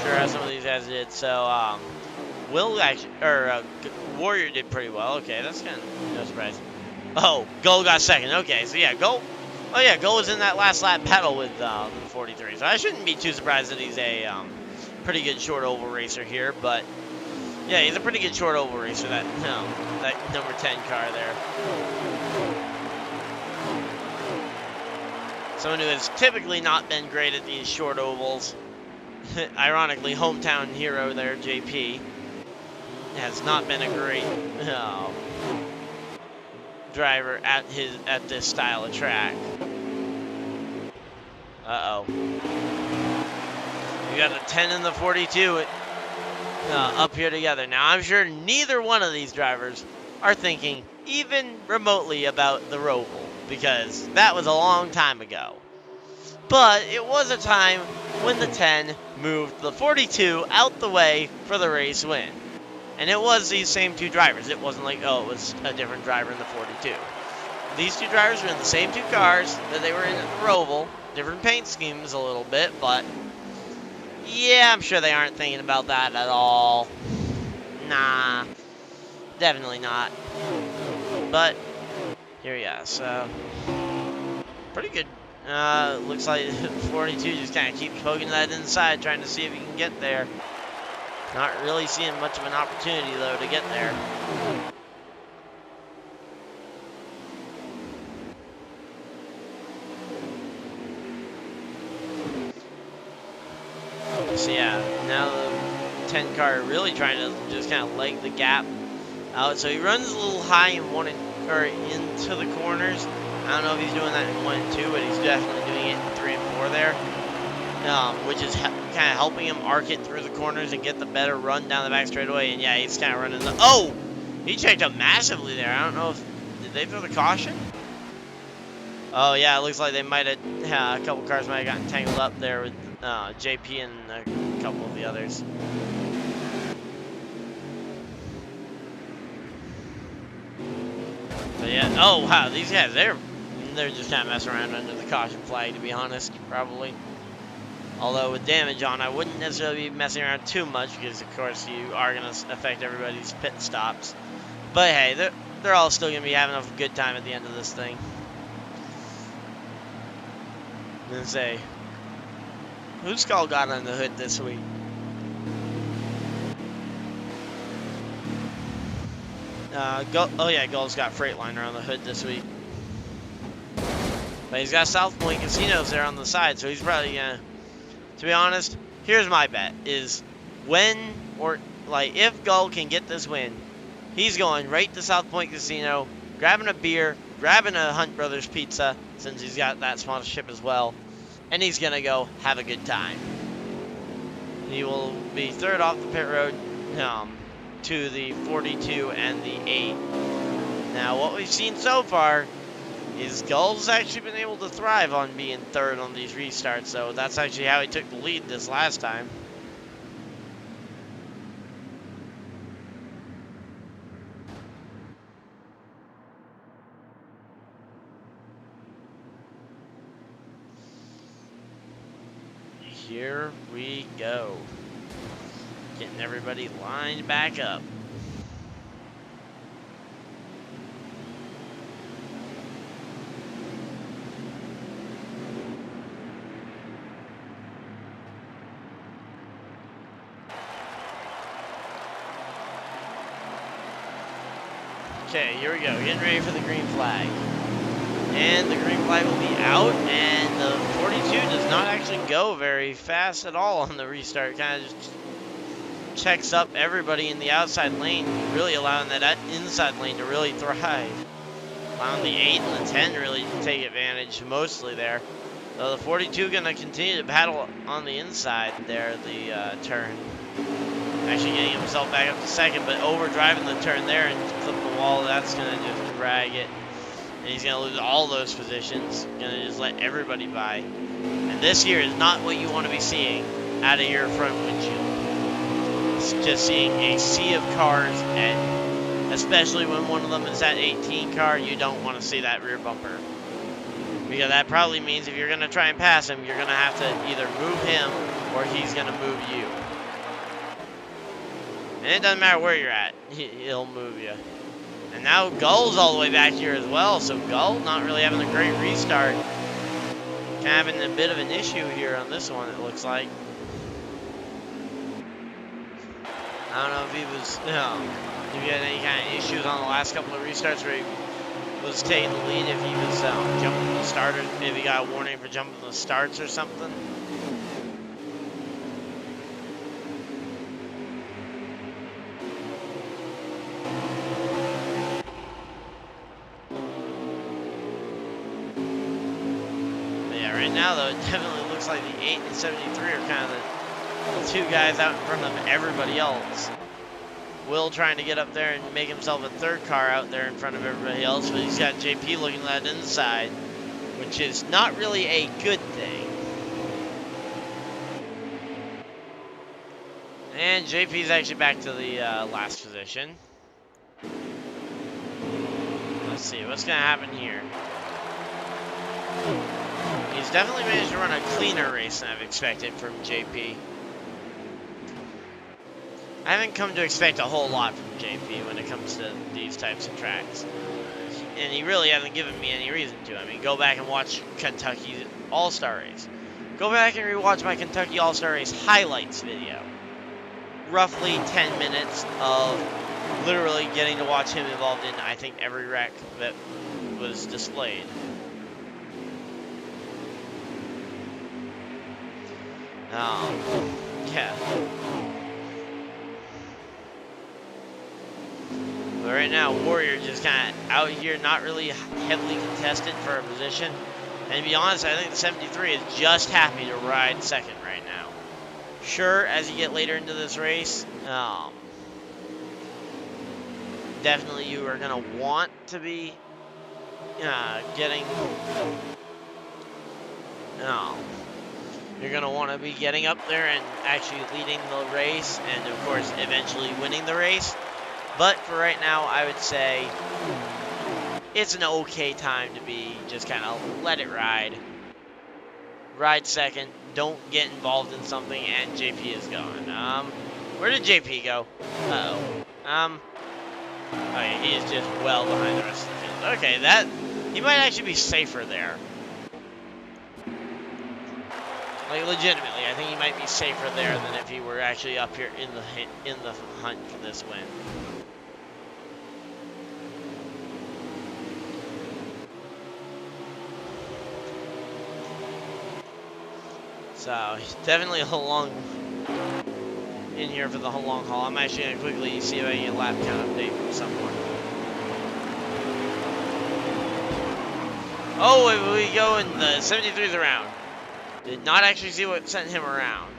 S1: sure how some of these guys did. So, Warrior did pretty well. Okay, that's kind of no surprise. Oh, Gull got second. Okay, so yeah, Gull was in that last lap battle with the 43. So I shouldn't be too surprised that he's a pretty good short oval racer here. But yeah, he's a pretty good short oval racer. That number 10 car there. Someone who has typically not been great at these short ovals. Ironically, hometown hero there, JP, has not been a great driver at this style of track. Uh-oh. We got the 10 and the 42 up here together. Now, I'm sure neither one of these drivers are thinking even remotely about the Roval, because that was a long time ago. But it was a time when the 10 moved the 42 out the way for the race win. And it was these same 2 drivers. It wasn't like, oh, it was a different driver in the 42. These 2 drivers were in the same 2 cars that they were in at the Roval. Different paint schemes a little bit, but yeah, I'm sure they aren't thinking about that at all. Nah, definitely not. But here we are. So pretty good. Looks like 42 just kind of keeps poking that inside, trying to see if he can get there. Not really seeing much of an opportunity, though, to get there. So yeah, now the 10 car really trying to just kind of leg the gap out. So he runs a little high in into the corners. I don't know if he's doing that in 1 and 2, but he's definitely doing it in 3 and 4 there, which is kind of helping him arc it through the corners and get the better run down the back straightaway. And yeah, he's kind of running the. Oh, he checked up massively there. I don't know if did they throw the caution. Oh yeah, it looks like they might have. A couple cars might have gotten tangled up there with JP and a couple of the others. But yeah, oh wow, these guys, they're just kind of messing around under the caution flag, to be honest, probably. Although with damage on, I wouldn't necessarily be messing around too much, because of course you are going to affect everybody's pit stops. But hey, they're all still going to be having a good time at the end of this thing. I'm going to say, whose skull got on the hood this week? Oh yeah, Gull's got Freightliner on the hood this week. But he's got South Point Casinos there on the side, so he's probably gonna, to be honest, here's my bet, is if Gull can get this win, he's going right to South Point Casino, grabbing a beer, grabbing a Hunt Brothers pizza, since he's got that sponsorship as well, and he's gonna go have a good time. He will be third off the pit road to the 42 and the 8. Now, what we've seen so far is Gull's actually been able to thrive on being third on these restarts, so that's actually how he took the lead this last time. Here we go. Getting everybody lined back up. Okay, here we go. Getting ready for the green flag. And the green flag will be out, and the 42 does not actually go very fast at all on the restart. Kind of just checks up everybody in the outside lane, really allowing that inside lane to really thrive. Allowing the 8 and the 10 to really take advantage mostly there. So the 42 going to continue to battle on the inside there, the turn. Actually getting himself back up to second, but overdriving the turn there and clipping the wall. That's going to just drag it. And he's going to lose all those positions. Going to just let everybody by. And this here is not what you want to be seeing out of your front windshield. It's just seeing a sea of cars, and especially when one of them is that 18 car, you don't want to see that rear bumper. Because that probably means if you're going to try and pass him, you're going to have to either move him or he's going to move you. And it doesn't matter where you're at, he'll move you. And now Gull's all the way back here as well, so Gull not really having a great restart. Kind of having a bit of an issue here on this one, it looks like. I don't know if he was, if he had any kind of issues on the last couple of restarts where he was taking the lead, if he was jumping the starter, if he got a warning for jumping the starts or something. Right now, though, it definitely looks like the 8 and 73 are kind of the two guys out in front of everybody else. Will trying to get up there and make himself a third car out there in front of everybody else, but he's got JP looking at that inside, which is not really a good thing. And JP's actually back to the last position. Let's see, what's going to happen here? He's definitely managed to run a cleaner race than I've expected from JP. I haven't come to expect a whole lot from JP when it comes to these types of tracks. And he really hasn't given me any reason to. I mean, go back and watch Kentucky's All-Star Race. Go back and rewatch my Kentucky All-Star Race highlights video. Roughly 10 minutes of literally getting to watch him involved in, I think, every wreck that was displayed. Yeah. But right now, Warrior just kind of out here, not really heavily contested for a position. And to be honest, I think the 73 is just happy to ride second right now. Sure, as you get later into this race, definitely you are going to want to be getting... You're going to want to be getting up there and actually leading the race and, of course, eventually winning the race. But for right now, I would say it's an okay time to be just kind of let it ride. Ride second. Don't get involved in something, and JP is gone. Where did JP go? Uh-oh. Oh, yeah, he is just well behind the rest of the field. Okay, he might actually be safer there. Like, legitimately, I think he might be safer there than if he were actually up here in the hunt for this win. So definitely a long in here for the whole long haul. I'm actually gonna quickly see if I can get a lap count update from someone. Oh, we go in the 73's around. Did not actually see what sent him around.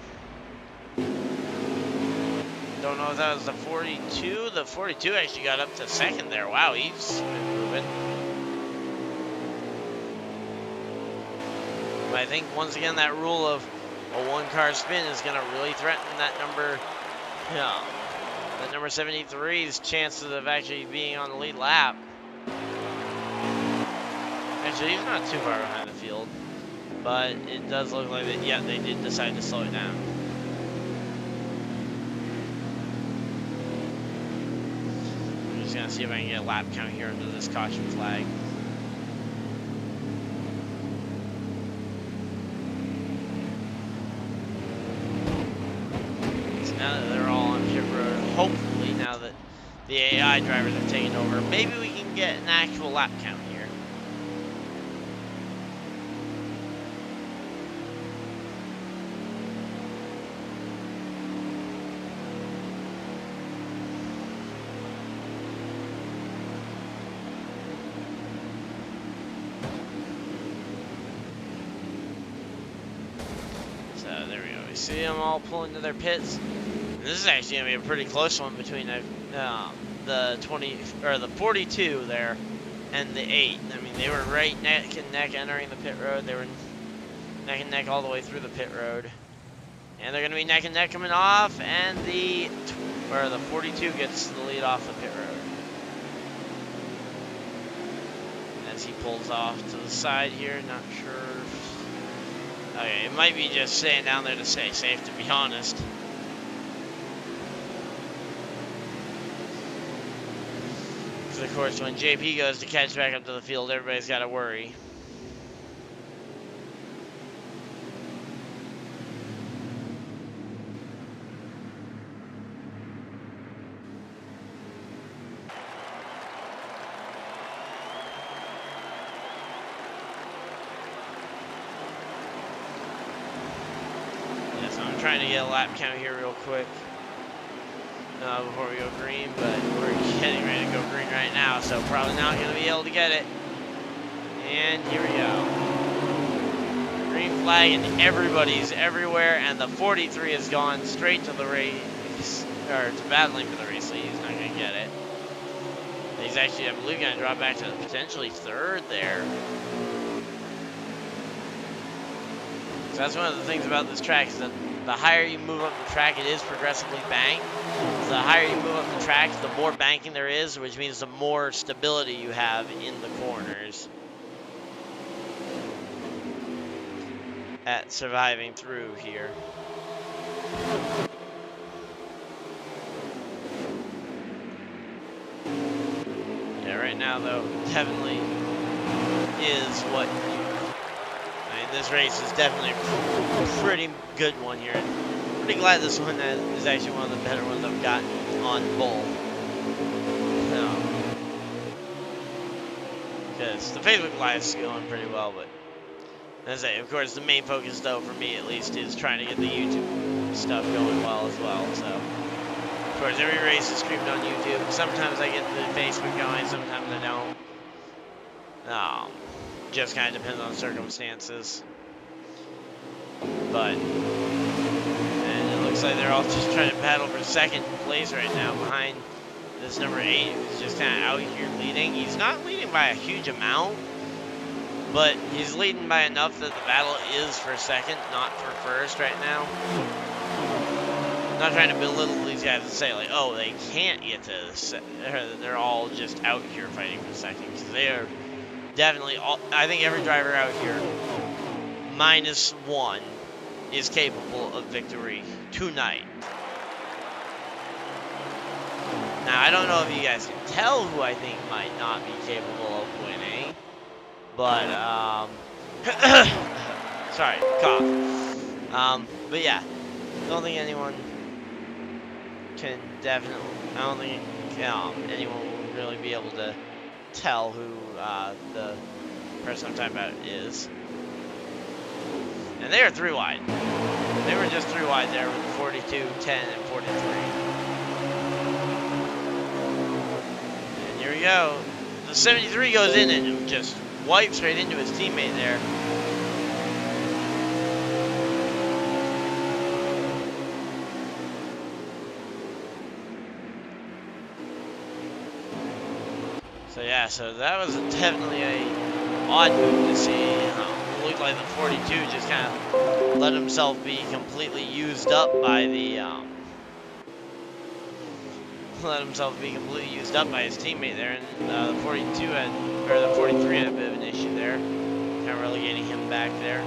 S1: Don't know if that was the 42. The 42 actually got up to second there. Wow, he's been moving. But I think once again that rule of a one-car spin is going to really threaten that number, that number 73's chances of actually being on the lead lap. Actually, he's not too far behind the field, but it does look like that. Yeah, they did decide to slow it down. I'm just gonna see if I can get a lap count here under this caution flag. Now that they're all on pit road, hopefully now that the AI drivers have taken over, maybe we can get an actual lap count here. So there we go. We see them all pulling to their pits. This is actually gonna be a pretty close one between the 20 or the 42 there and the 8. I mean, they were right neck and neck entering the pit road. They were neck and neck all the way through the pit road, and they're gonna be neck and neck coming off. And the 42 gets the lead off the pit road as he pulls off to the side here. Not sure. Okay, it might be just staying down there to stay safe, to be honest. Of course, when JP goes to catch back up to the field, everybody's got to worry. Yeah, so I'm trying to get a lap count here real quick before we go green, but we're getting ready to go green right now, so probably not going to be able to get it. And here we go. Green flag, and everybody's everywhere, and the 43 has gone straight to the race, or to battling for the race lead. He's not going to get it. He's actually, I believe, going to drop back to potentially third there. So that's one of the things about this track, is that the higher you move up the track, it is progressively banked. The higher you move up the track, the more banking there is, which means the more stability you have in the corners at surviving through here. Yeah, right now though, definitely is what you... I mean, this race is definitely a pretty good one here. I'm pretty glad this one is actually one of the better ones I've gotten on Bull. Because the Facebook Live is going pretty well, but as I say, of course, the main focus though, for me at least, is trying to get the YouTube stuff going well as well. So, of course, every race is streamed on YouTube. Sometimes I get the Facebook going, sometimes I don't. Just kind of depends on circumstances. But, and it looks like they're all just trying to battle for second place right now behind this number 8, who's just kind of out here leading. He's not leading by a huge amount, but he's leading by enough that the battle is for second, not for first right now. I'm not trying to belittle these guys and say, like, oh, they can't get to they're all just out here fighting for second, because they are definitely all, I think every driver out here, minus one, is capable of victory tonight. Now, I don't know if you guys can tell who I think might not be capable of winning, but, sorry, cough. But yeah, I don't think anyone can definitely, I don't think anyone will really be able to tell who the person I'm talking about is. And they are 3 wide. They were just 3 wide there with 42, 10, and 43. And here we go. The 73 goes in and just wipes right into his teammate there. So yeah, so that was definitely a odd move to see. It looked like the 42 just kind of let himself be completely used up by the his teammate there, and the 42 or the 43 had a bit of an issue there, kind of relegating him back there.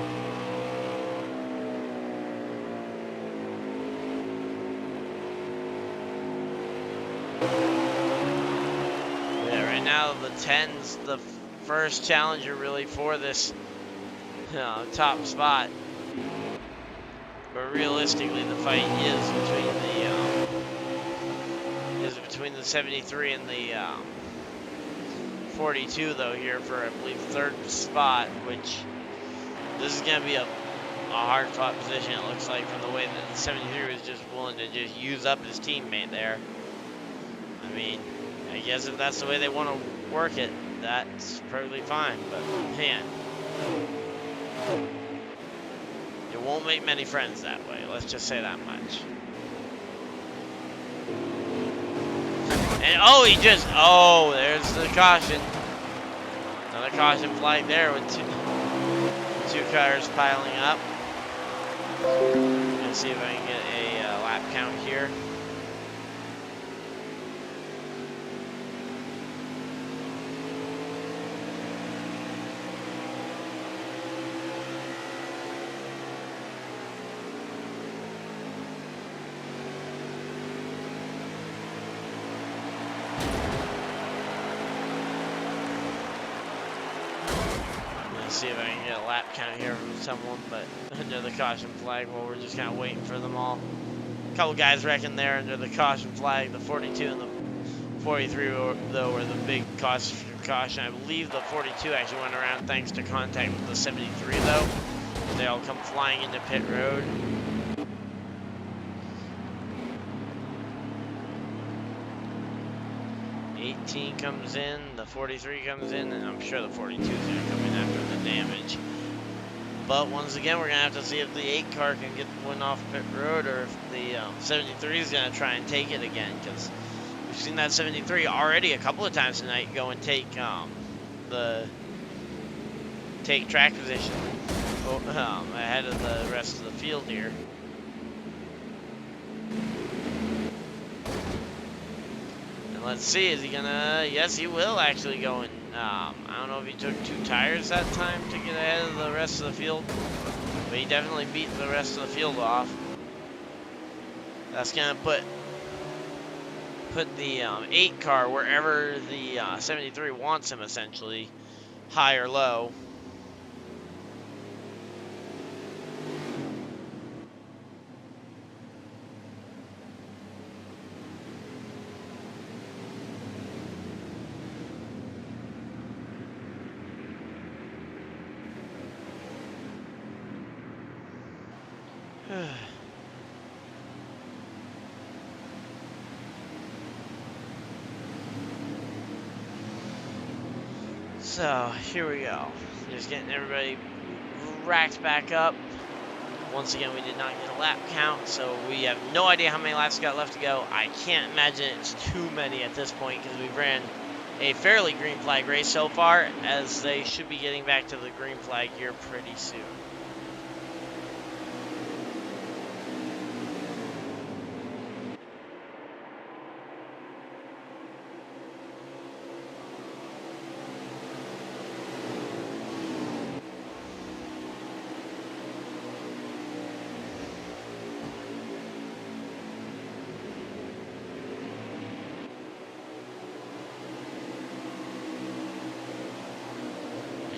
S1: Yeah, right now the 10's the first challenger really for this top spot, but realistically the fight is between the 73 and the 42 though here for I believe 3rd spot, which this is going to be a hard fought position it looks like from the way that the 73 was just willing to just use up his teammate there. I mean, I guess if that's the way they want to work it, that's perfectly fine, but man, you won't make many friends that way, let's just say that much. And there's the caution. Another caution flag there with two cars piling up. Let's see if I can get a lap count here. See if I can get a lap count here from someone, but under the caution flag, well, we're just kind of waiting for them all. A couple guys wrecking there under the caution flag. The 42 and the 43 though were the big cause for caution. I believe the 42 actually went around thanks to contact with the 73 though. They all come flying into pit road. Comes in, the 43 comes in, and I'm sure the 42 is going to come in after the damage. But once again, we're going to have to see if the 8 car can get the win off pit road, or if the 73 is going to try and take it again, because we've seen that 73 already a couple of times tonight go and take track position ahead of the rest of the field here. Let's see, is he gonna, yes he will actually go in, I don't know if he took 2 tires that time to get ahead of the rest of the field, but he definitely beat the rest of the field off. That's gonna put the 8 car wherever the 73 wants him essentially, high or low. So here we go, just getting everybody racked back up. Once again, we did not get a lap count, so we have no idea how many laps we got left to go. I can't imagine it's too many at this point, because we've ran a fairly green flag race so far, as they should be getting back to the green flag here pretty soon.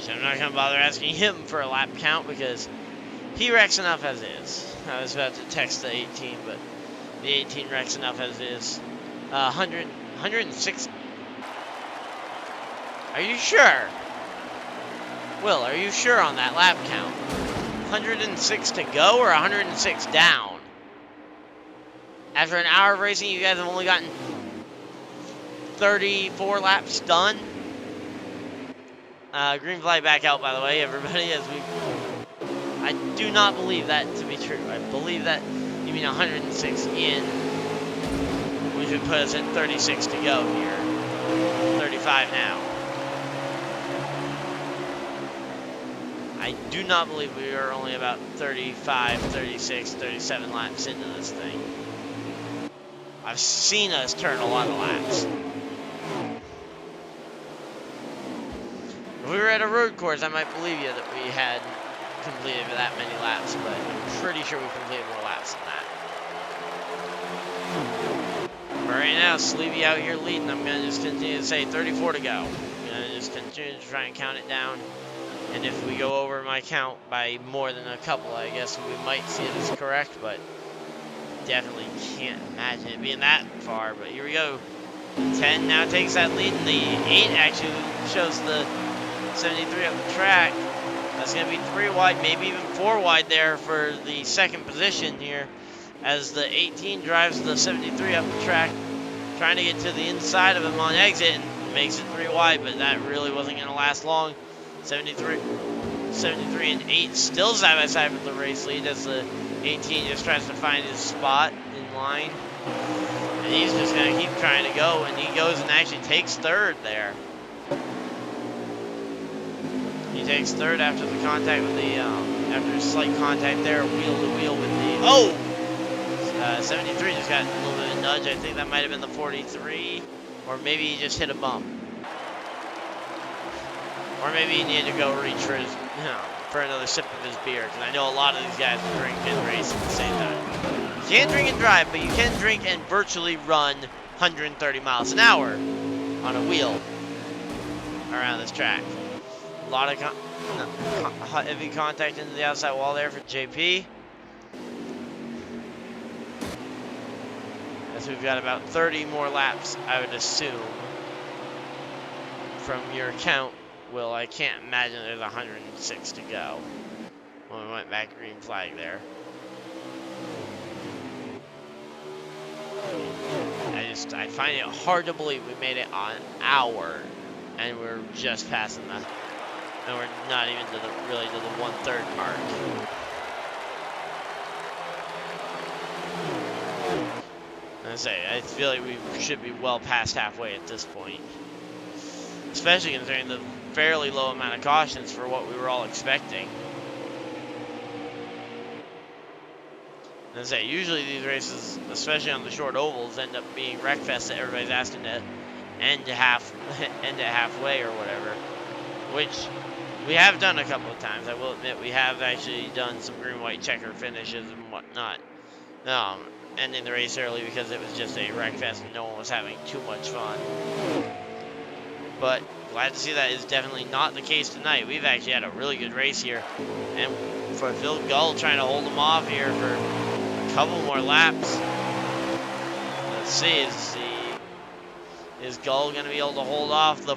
S1: I'm not going to bother asking him for a lap count because he wrecks enough as is. I was about to text the 18, but the 18 wrecks enough as is. 106. Are you sure? Will, are you sure on that lap count? 106 to go or 106 down? After an hour of racing, you guys have only gotten 34 laps done. Green flag back out, by the way, everybody, as we... I do not believe that to be true. I believe that you mean 106 in, which would put us at 36 to go here. 35 now. I do not believe we are only about 35, 36, 37 laps into this thing. I've seen us turn a lot of laps. If we were at a road course, I might believe you that we had completed that many laps, but I'm pretty sure we completed more laps than that. But right now, Sleevey out here leading. I'm going to just continue to say 34 to go. I'm going to just continue to try and count it down. And if we go over my count by more than a couple, I guess we might see it as correct, but definitely can't imagine it being that far. But here we go. 10 now takes that lead, and the 8 actually shows the 73 up the track. That's going to be 3 wide, maybe even 4 wide there for the second position here, as the 18 drives the 73 up the track, trying to get to the inside of him on exit, and makes it 3 wide, but that really wasn't going to last long. 73 and 8 still side by side with the race lead, as the 18 just tries to find his spot in line, and he's just going to keep trying to go, and he goes and actually takes third there. He takes third after the contact with the, after a slight contact there, wheel to wheel with the, 73 just got a little bit of a nudge. I think that might have been the 43, or maybe he just hit a bump. Or maybe he needed to go reach for his, for another sip of his beer, because I know a lot of these guys drink and race at the same time. You can't drink and drive, but you can drink and virtually run 130 miles an hour on a wheel around this track. A lot of heavy contact into the outside wall there for JP. As we've got about 30 more laps, I would assume, from your count, Will. I can't imagine there's 106 to go. When we went back green flag there. I find it hard to believe we made it on an hour, and we're just passing that. And we're not even to the really to the 1/3 mark. I feel like we should be well past halfway at this point, especially considering the fairly low amount of cautions for what we were all expecting. Usually these races, especially on the short ovals, end up being wreckfests that everybody's asking to end at halfway or whatever, which we have done a couple of times. I will admit we have actually done some green-white checker finishes and whatnot, ending the race early because it was just a wreckfest and no one was having too much fun. But glad to see that is definitely not the case tonight. We've actually had a really good race here, and for Phil Gull trying to hold him off here for a couple more laps. Let's see, is Gull going to be able to hold off the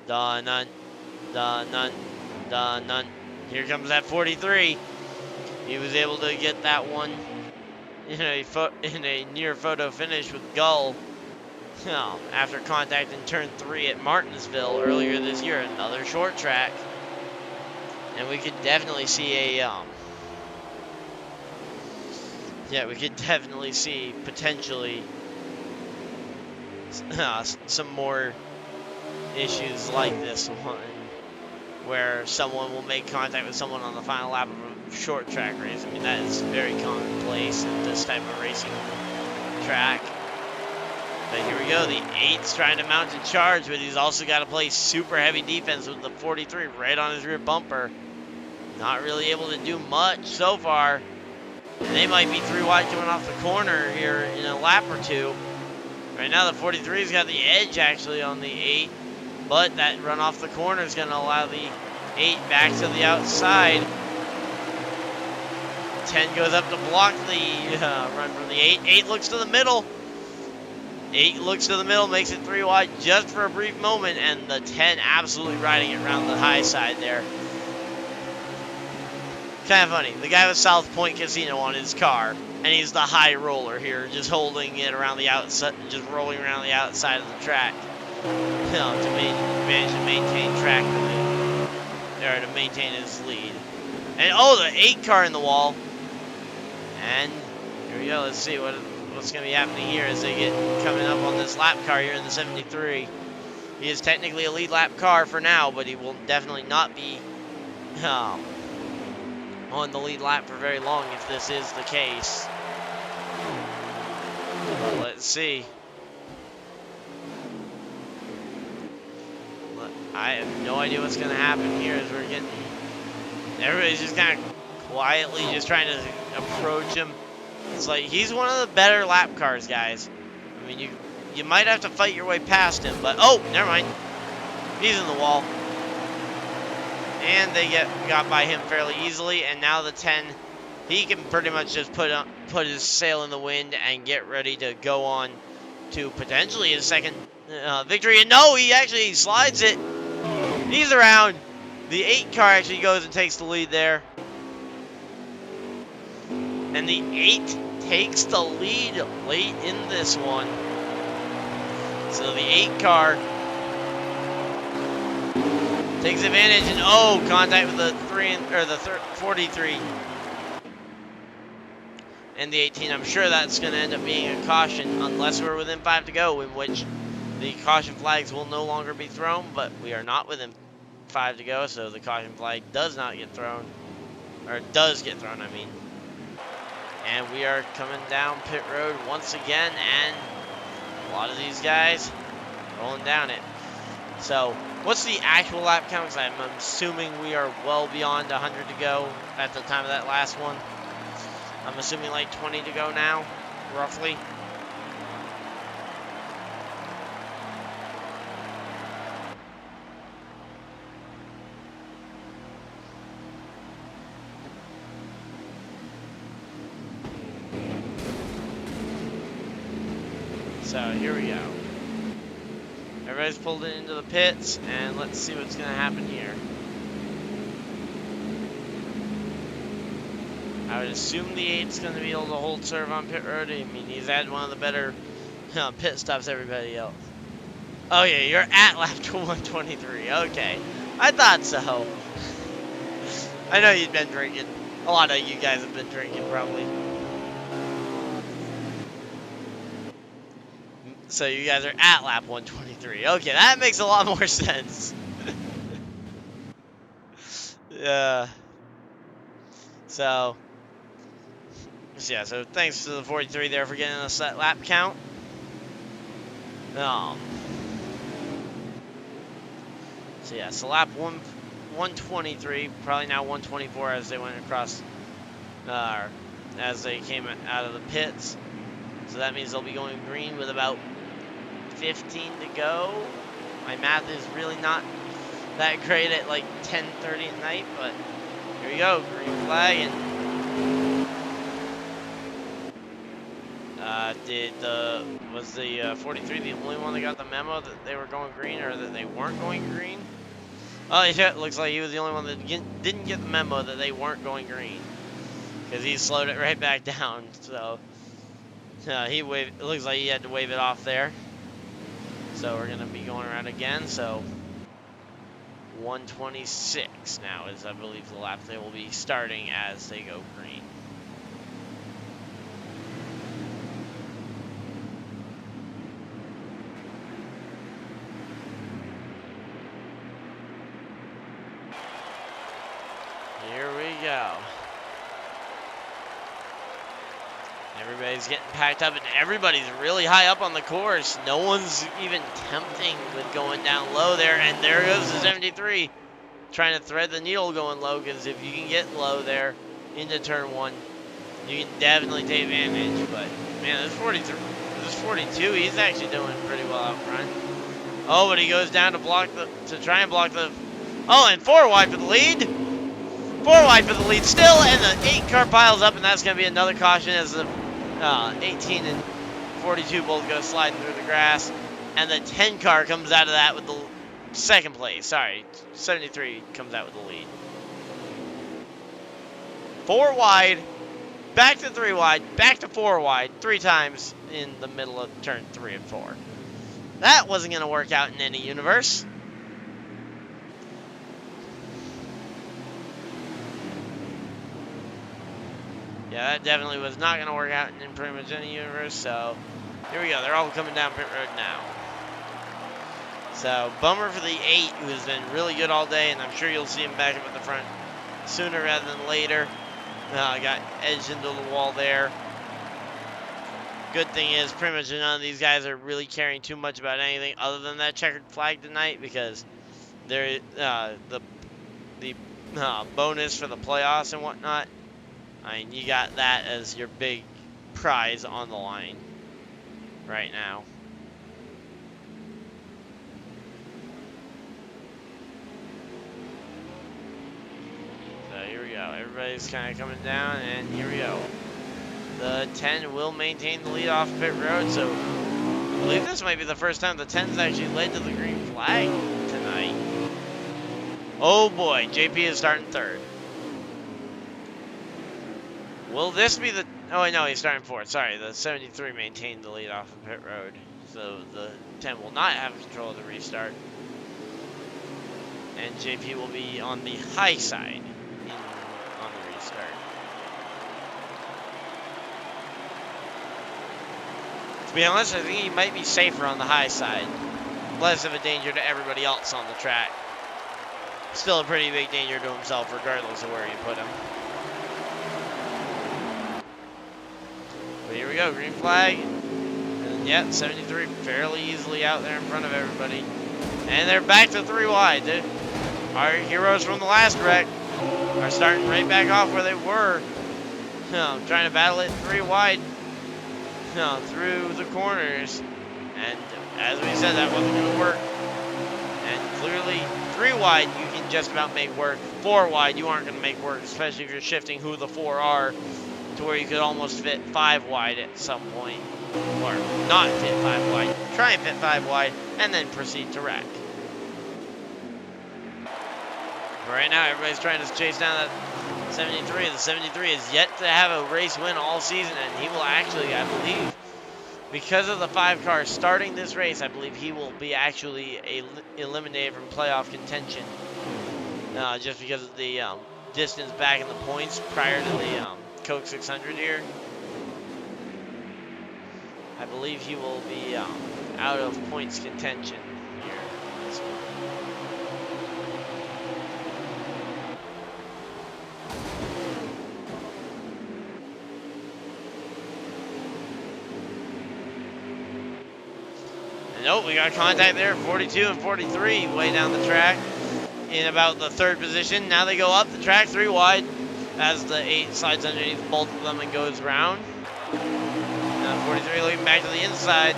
S1: none. Here comes that 43. He was able to get that one in a near photo finish with Gull. After contact in turn 3 at Martinsville earlier this year, another short track, and we could definitely see potentially some more issues like this one, where someone will make contact with someone on the final lap of a short track race. I mean, that is very commonplace in this type of racing track. But here we go, the 8's trying to mount a charge, but he's also got to play super heavy defense with the 43 right on his rear bumper. Not really able to do much so far. And they might be 3 wide coming off the corner here in a lap or two. Right now the 43's got the edge actually on the 8, but that run off the corner is going to allow the 8 back to the outside. 10 goes up to block the run from the 8. 8 looks to the middle. 8 looks to the middle, makes it 3 wide just for a brief moment, and the 10 absolutely riding it around the high side there. Kind of funny. The guy with South Point Casino on his car, and he's the high roller here, just holding it around the outside, just rolling around the outside of the track, to manage to maintain track with it, or to maintain his lead. And oh, the 8 car in the wall. And here we go. Let's see what's going to be happening here as they get coming up on this lap car here in the 73. He is technically a lead lap car for now, but he will definitely not be on the lead lap for very long if this is the case. But let's see. I have no idea what's going to happen here as we're getting... Everybody's just kind of quietly just trying to approach him. It's like, he's one of the better lap cars, guys. I mean, you might have to fight your way past him, but... Oh, never mind. He's in the wall. And they got by him fairly easily, and now the 10, he can pretty much just put his sail in the wind and get ready to go on to potentially his second victory. And no, he actually slides it. He's around. The 8 car actually goes and takes the lead there. And the 8 takes the lead late in this one. So the 8 car takes advantage, and oh, contact with the 43 and the 18. I'm sure that's going to end up being a caution unless we're within 5 to go, in which the caution flags will no longer be thrown, but we are not within 5 to go, so the caution flag does not get thrown, or does get thrown, I mean. And we are coming down pit road once again, and a lot of these guys rolling down it. So, what's the actual lap count? Because I'm assuming we are well beyond 100 to go at the time of that last one. I'm assuming like 20 to go now, roughly. So, here we go. Everybody's pulled it into the pits, and let's see what's going to happen here. I would assume the 8's going to be able to hold serve on pit road. I mean, he's had one of the better pit stops everybody else. Oh yeah, you're at lap 123. Okay, I thought so. I know you'd been drinking. A lot of you guys have been drinking, probably. So you guys are at lap 123. Okay, that makes a lot more sense. Yeah. So yeah, so thanks to the 43 there for getting us that lap count. So yeah, so lap 123, probably now 124 as they went across, as they came out of the pits. So that means they'll be going green with about 15 to go. My math is really not that great at like 10:30 at night, but here we go, green flag. And was the 43 the only one that got the memo that they were going green, or that they weren't going green? Oh yeah, it looks like he was the only one that didn't get the memo that they weren't going green, because he slowed it right back down. So it looks like he had to wave it off there. So we're gonna be going around again. So 126 now is, I believe, the lap they will be starting as they go green. Here we go. Everybody's getting packed up, and everybody's really high up on the course. No one's even tempting with going down low there, and there goes the 73. Trying to thread the needle going low, because if you can get low there into turn 1, you can definitely take advantage. But, man, this 42, he's actually doing pretty well out front. Oh, but he goes down to try and block the... Oh, and 4 wide for the lead. 4 wide for the lead still, and the 8 car piles up, and that's going to be another caution as the 18 and 42 both go sliding through the grass, and the 10 car comes out of that with the second place. Sorry, 73 comes out with the lead. 4 wide, back to 3 wide, back to 4 wide, 3 times in the middle of turn 3 and 4. That wasn't going to work out in any universe. Yeah, that definitely was not going to work out in pretty much any universe, so here we go. They're all coming down pit road now. So, bummer for the 8, who has been really good all day, and I'm sure you'll see him back up at the front sooner rather than later. Got edged into the wall there. Good thing is, pretty much none of these guys are really caring too much about anything other than that checkered flag tonight, because they're the bonus for the playoffs and whatnot. I mean, you got that as your big prize on the line right now. So here we go. Everybody's kind of coming down, and here we go. The 10 will maintain the lead off pit road, so I believe this might be the first time the 10's actually led to the green flag tonight. Oh boy, JP is starting 3rd. Will this be the... Oh, no, he's starting 4th. Sorry, the 73 maintained the lead off of pit road. So the 10 will not have control of the restart. And JP will be on the high side on the restart. To be honest, I think he might be safer on the high side. Less of a danger to everybody else on the track. Still a pretty big danger to himself, regardless of where you put him. But here we go, green flag. And yeah, 73 fairly easily out there in front of everybody. And they're back to 3 wide. Our heroes from the last wreck are starting right back off where they were. Trying to battle it 3 wide through the corners. And as we said, that wasn't going to work. And clearly, 3 wide you can just about make work. 4 wide you aren't going to make work, especially if you're shifting who the 4 are to where you could almost fit 5 wide at some point. Or not fit 5 wide. Try and fit 5 wide and then proceed to wreck. But right now, everybody's trying to chase down that 73. The 73 is yet to have a race win all season, and he will actually, I believe, because of the 5 cars starting this race, I believe he will be actually eliminated from playoff contention. Just because of the distance back in the points prior to the Coke 600 here. I believe he will be out of points contention here. Nope, we got contact there. 42 and 43 way down the track in about the 3rd position. Now they go up the track 3 wide as the 8 slides underneath both of them and goes round. Now 43 looking back to the inside.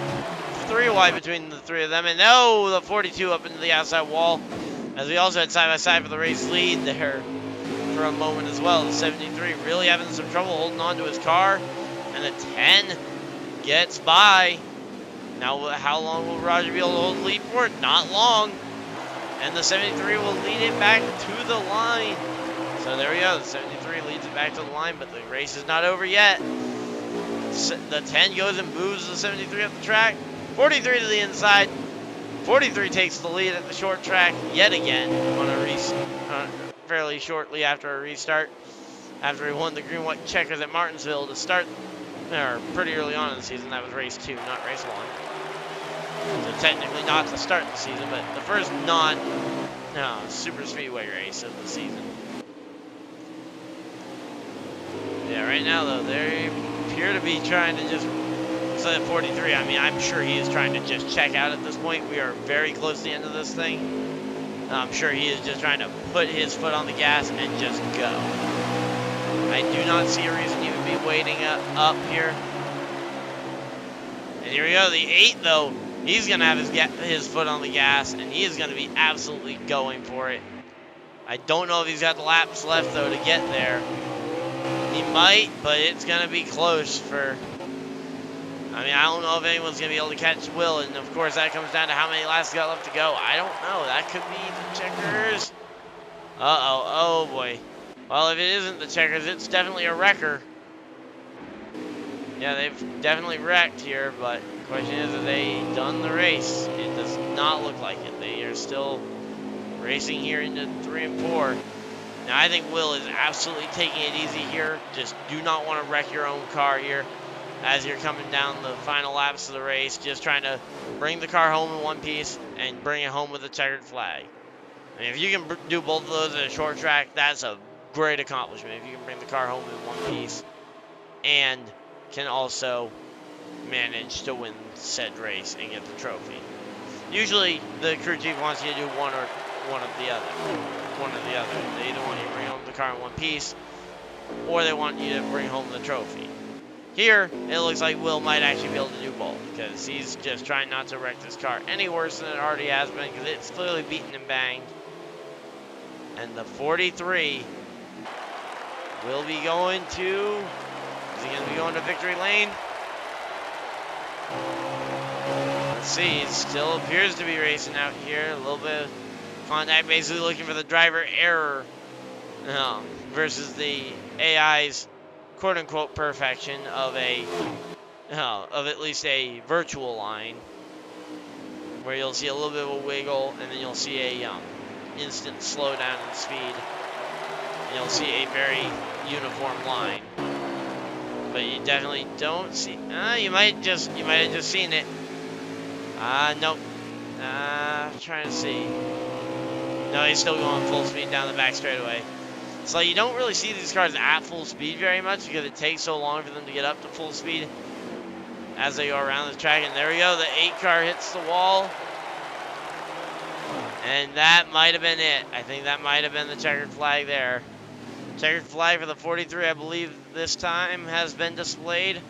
S1: 3 wide between the 3 of them. And no, the 42 up into the outside wall. As we also had side by side for the race lead there for a moment as well. The 73 really having some trouble holding on to his car. And the 10 gets by. Now, how long will Roger be able to hold the lead for? Not long. And the 73 will lead it back to the line. So there we go. The 73 leads it back to the line, but the race is not over yet. The 10 goes and moves the 73 up the track. 43 to the inside. 43 takes the lead at the short track yet again on a fairly shortly after a restart. After he won the green white checkers at Martinsville to start, or pretty early on in the season. That was race 2, not race 1. So technically not to start the season, but the first super speedway race of the season. Yeah, right now though, they appear to be trying to just, so at 43, I mean, I'm sure he is trying to just check out at this point. We are very close to the end of this thing. I'm sure he is just trying to put his foot on the gas and just go. I do not see a reason he would be waiting up here. And here we go, the 8 though. He's going to have his foot on the gas, and he is going to be absolutely going for it. I don't know if he's got the laps left, though, to get there. He might, but it's going to be close for... I mean, I don't know if anyone's going to be able to catch Will, and of course that comes down to how many laps got left to go. I don't know. That could be the checkers. Uh-oh. Oh, boy. Well, if it isn't the Checkers, it's definitely a wrecker. Yeah, they've definitely wrecked here, but the question is, have they done the race? It does not look like it. They are still racing here into 3 and 4. Now, I think Will is absolutely taking it easy here. Just do not want to wreck your own car here as you're coming down the final laps of the race. Just trying to bring the car home in one piece and bring it home with a checkered flag. I mean, if you can do both of those at a short track, that's a great accomplishment. If you can bring the car home in one piece and can also manage to win said race and get the trophy. Usually, the crew chief wants you to do one or the other. One or the other. They either want you to bring home the car in one piece, or they want you to bring home the trophy. Here, it looks like Will might actually be able to do both, because he's just trying not to wreck this car any worse than it already has been, because it's clearly beaten and banged. And the 43 will be going to... Is he going to be going to victory lane? Let's see. It still appears to be racing out here. A little bit of contact, basically looking for the driver error versus the AI's quote-unquote perfection of at least a virtual line, where you'll see a little bit of a wiggle, and then you'll see a instant slowdown in speed. And you'll see a very uniform line, but you definitely don't see. You might have just seen it. Nope. Trying to see. No, he's still going full speed down the back straightaway. So you don't really see these cars at full speed very much because it takes so long for them to get up to full speed as they go around the track. And there we go. The 8 car hits the wall. And that might have been it. I think that might have been the checkered flag there. Checkered flag for the 43, I believe this time, has been displayed.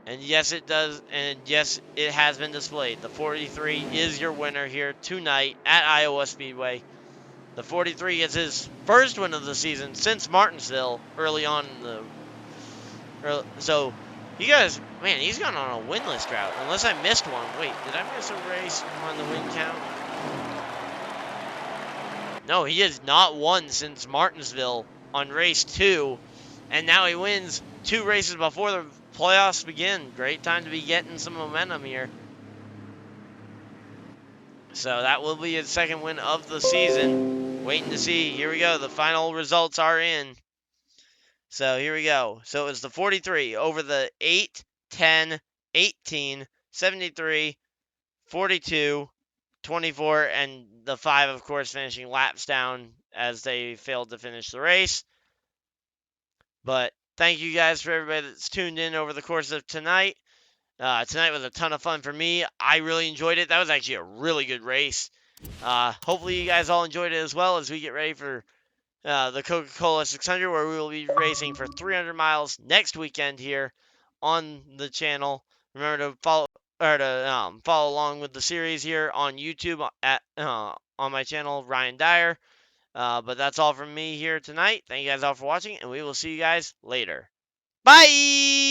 S1: And yes, it does. And yes, it has been displayed. The 43 is your winner here tonight at Iowa Speedway. The 43 gets his first win of the season since Martinsville early on in the... So, you guys... Man, he's gone on a winless drought. Unless I missed one. Wait, did I miss a race on the win count? No, he has not won since Martinsville on race 2. And now he wins 2 races before the playoffs begin. Great time to be getting some momentum here. So that will be his second win of the season. Waiting to see. Here we go. The final results are in. So here we go. So it was the 43 over the 8, 10, 18, 73, 42, 24, and the 5, of course, finishing laps down as they failed to finish the race. But thank you guys for everybody that's tuned in over the course of tonight. Tonight was a ton of fun for me. I really enjoyed it. That was actually a really good race. Hopefully you guys all enjoyed it as well as we get ready for the Coca-Cola 600, where we will be racing for 300 miles next weekend here on the channel. Remember to follow along with the series here on YouTube on my channel, Ryan Dyer. But that's all from me here tonight. Thank you guys all for watching, and we will see you guys later. Bye!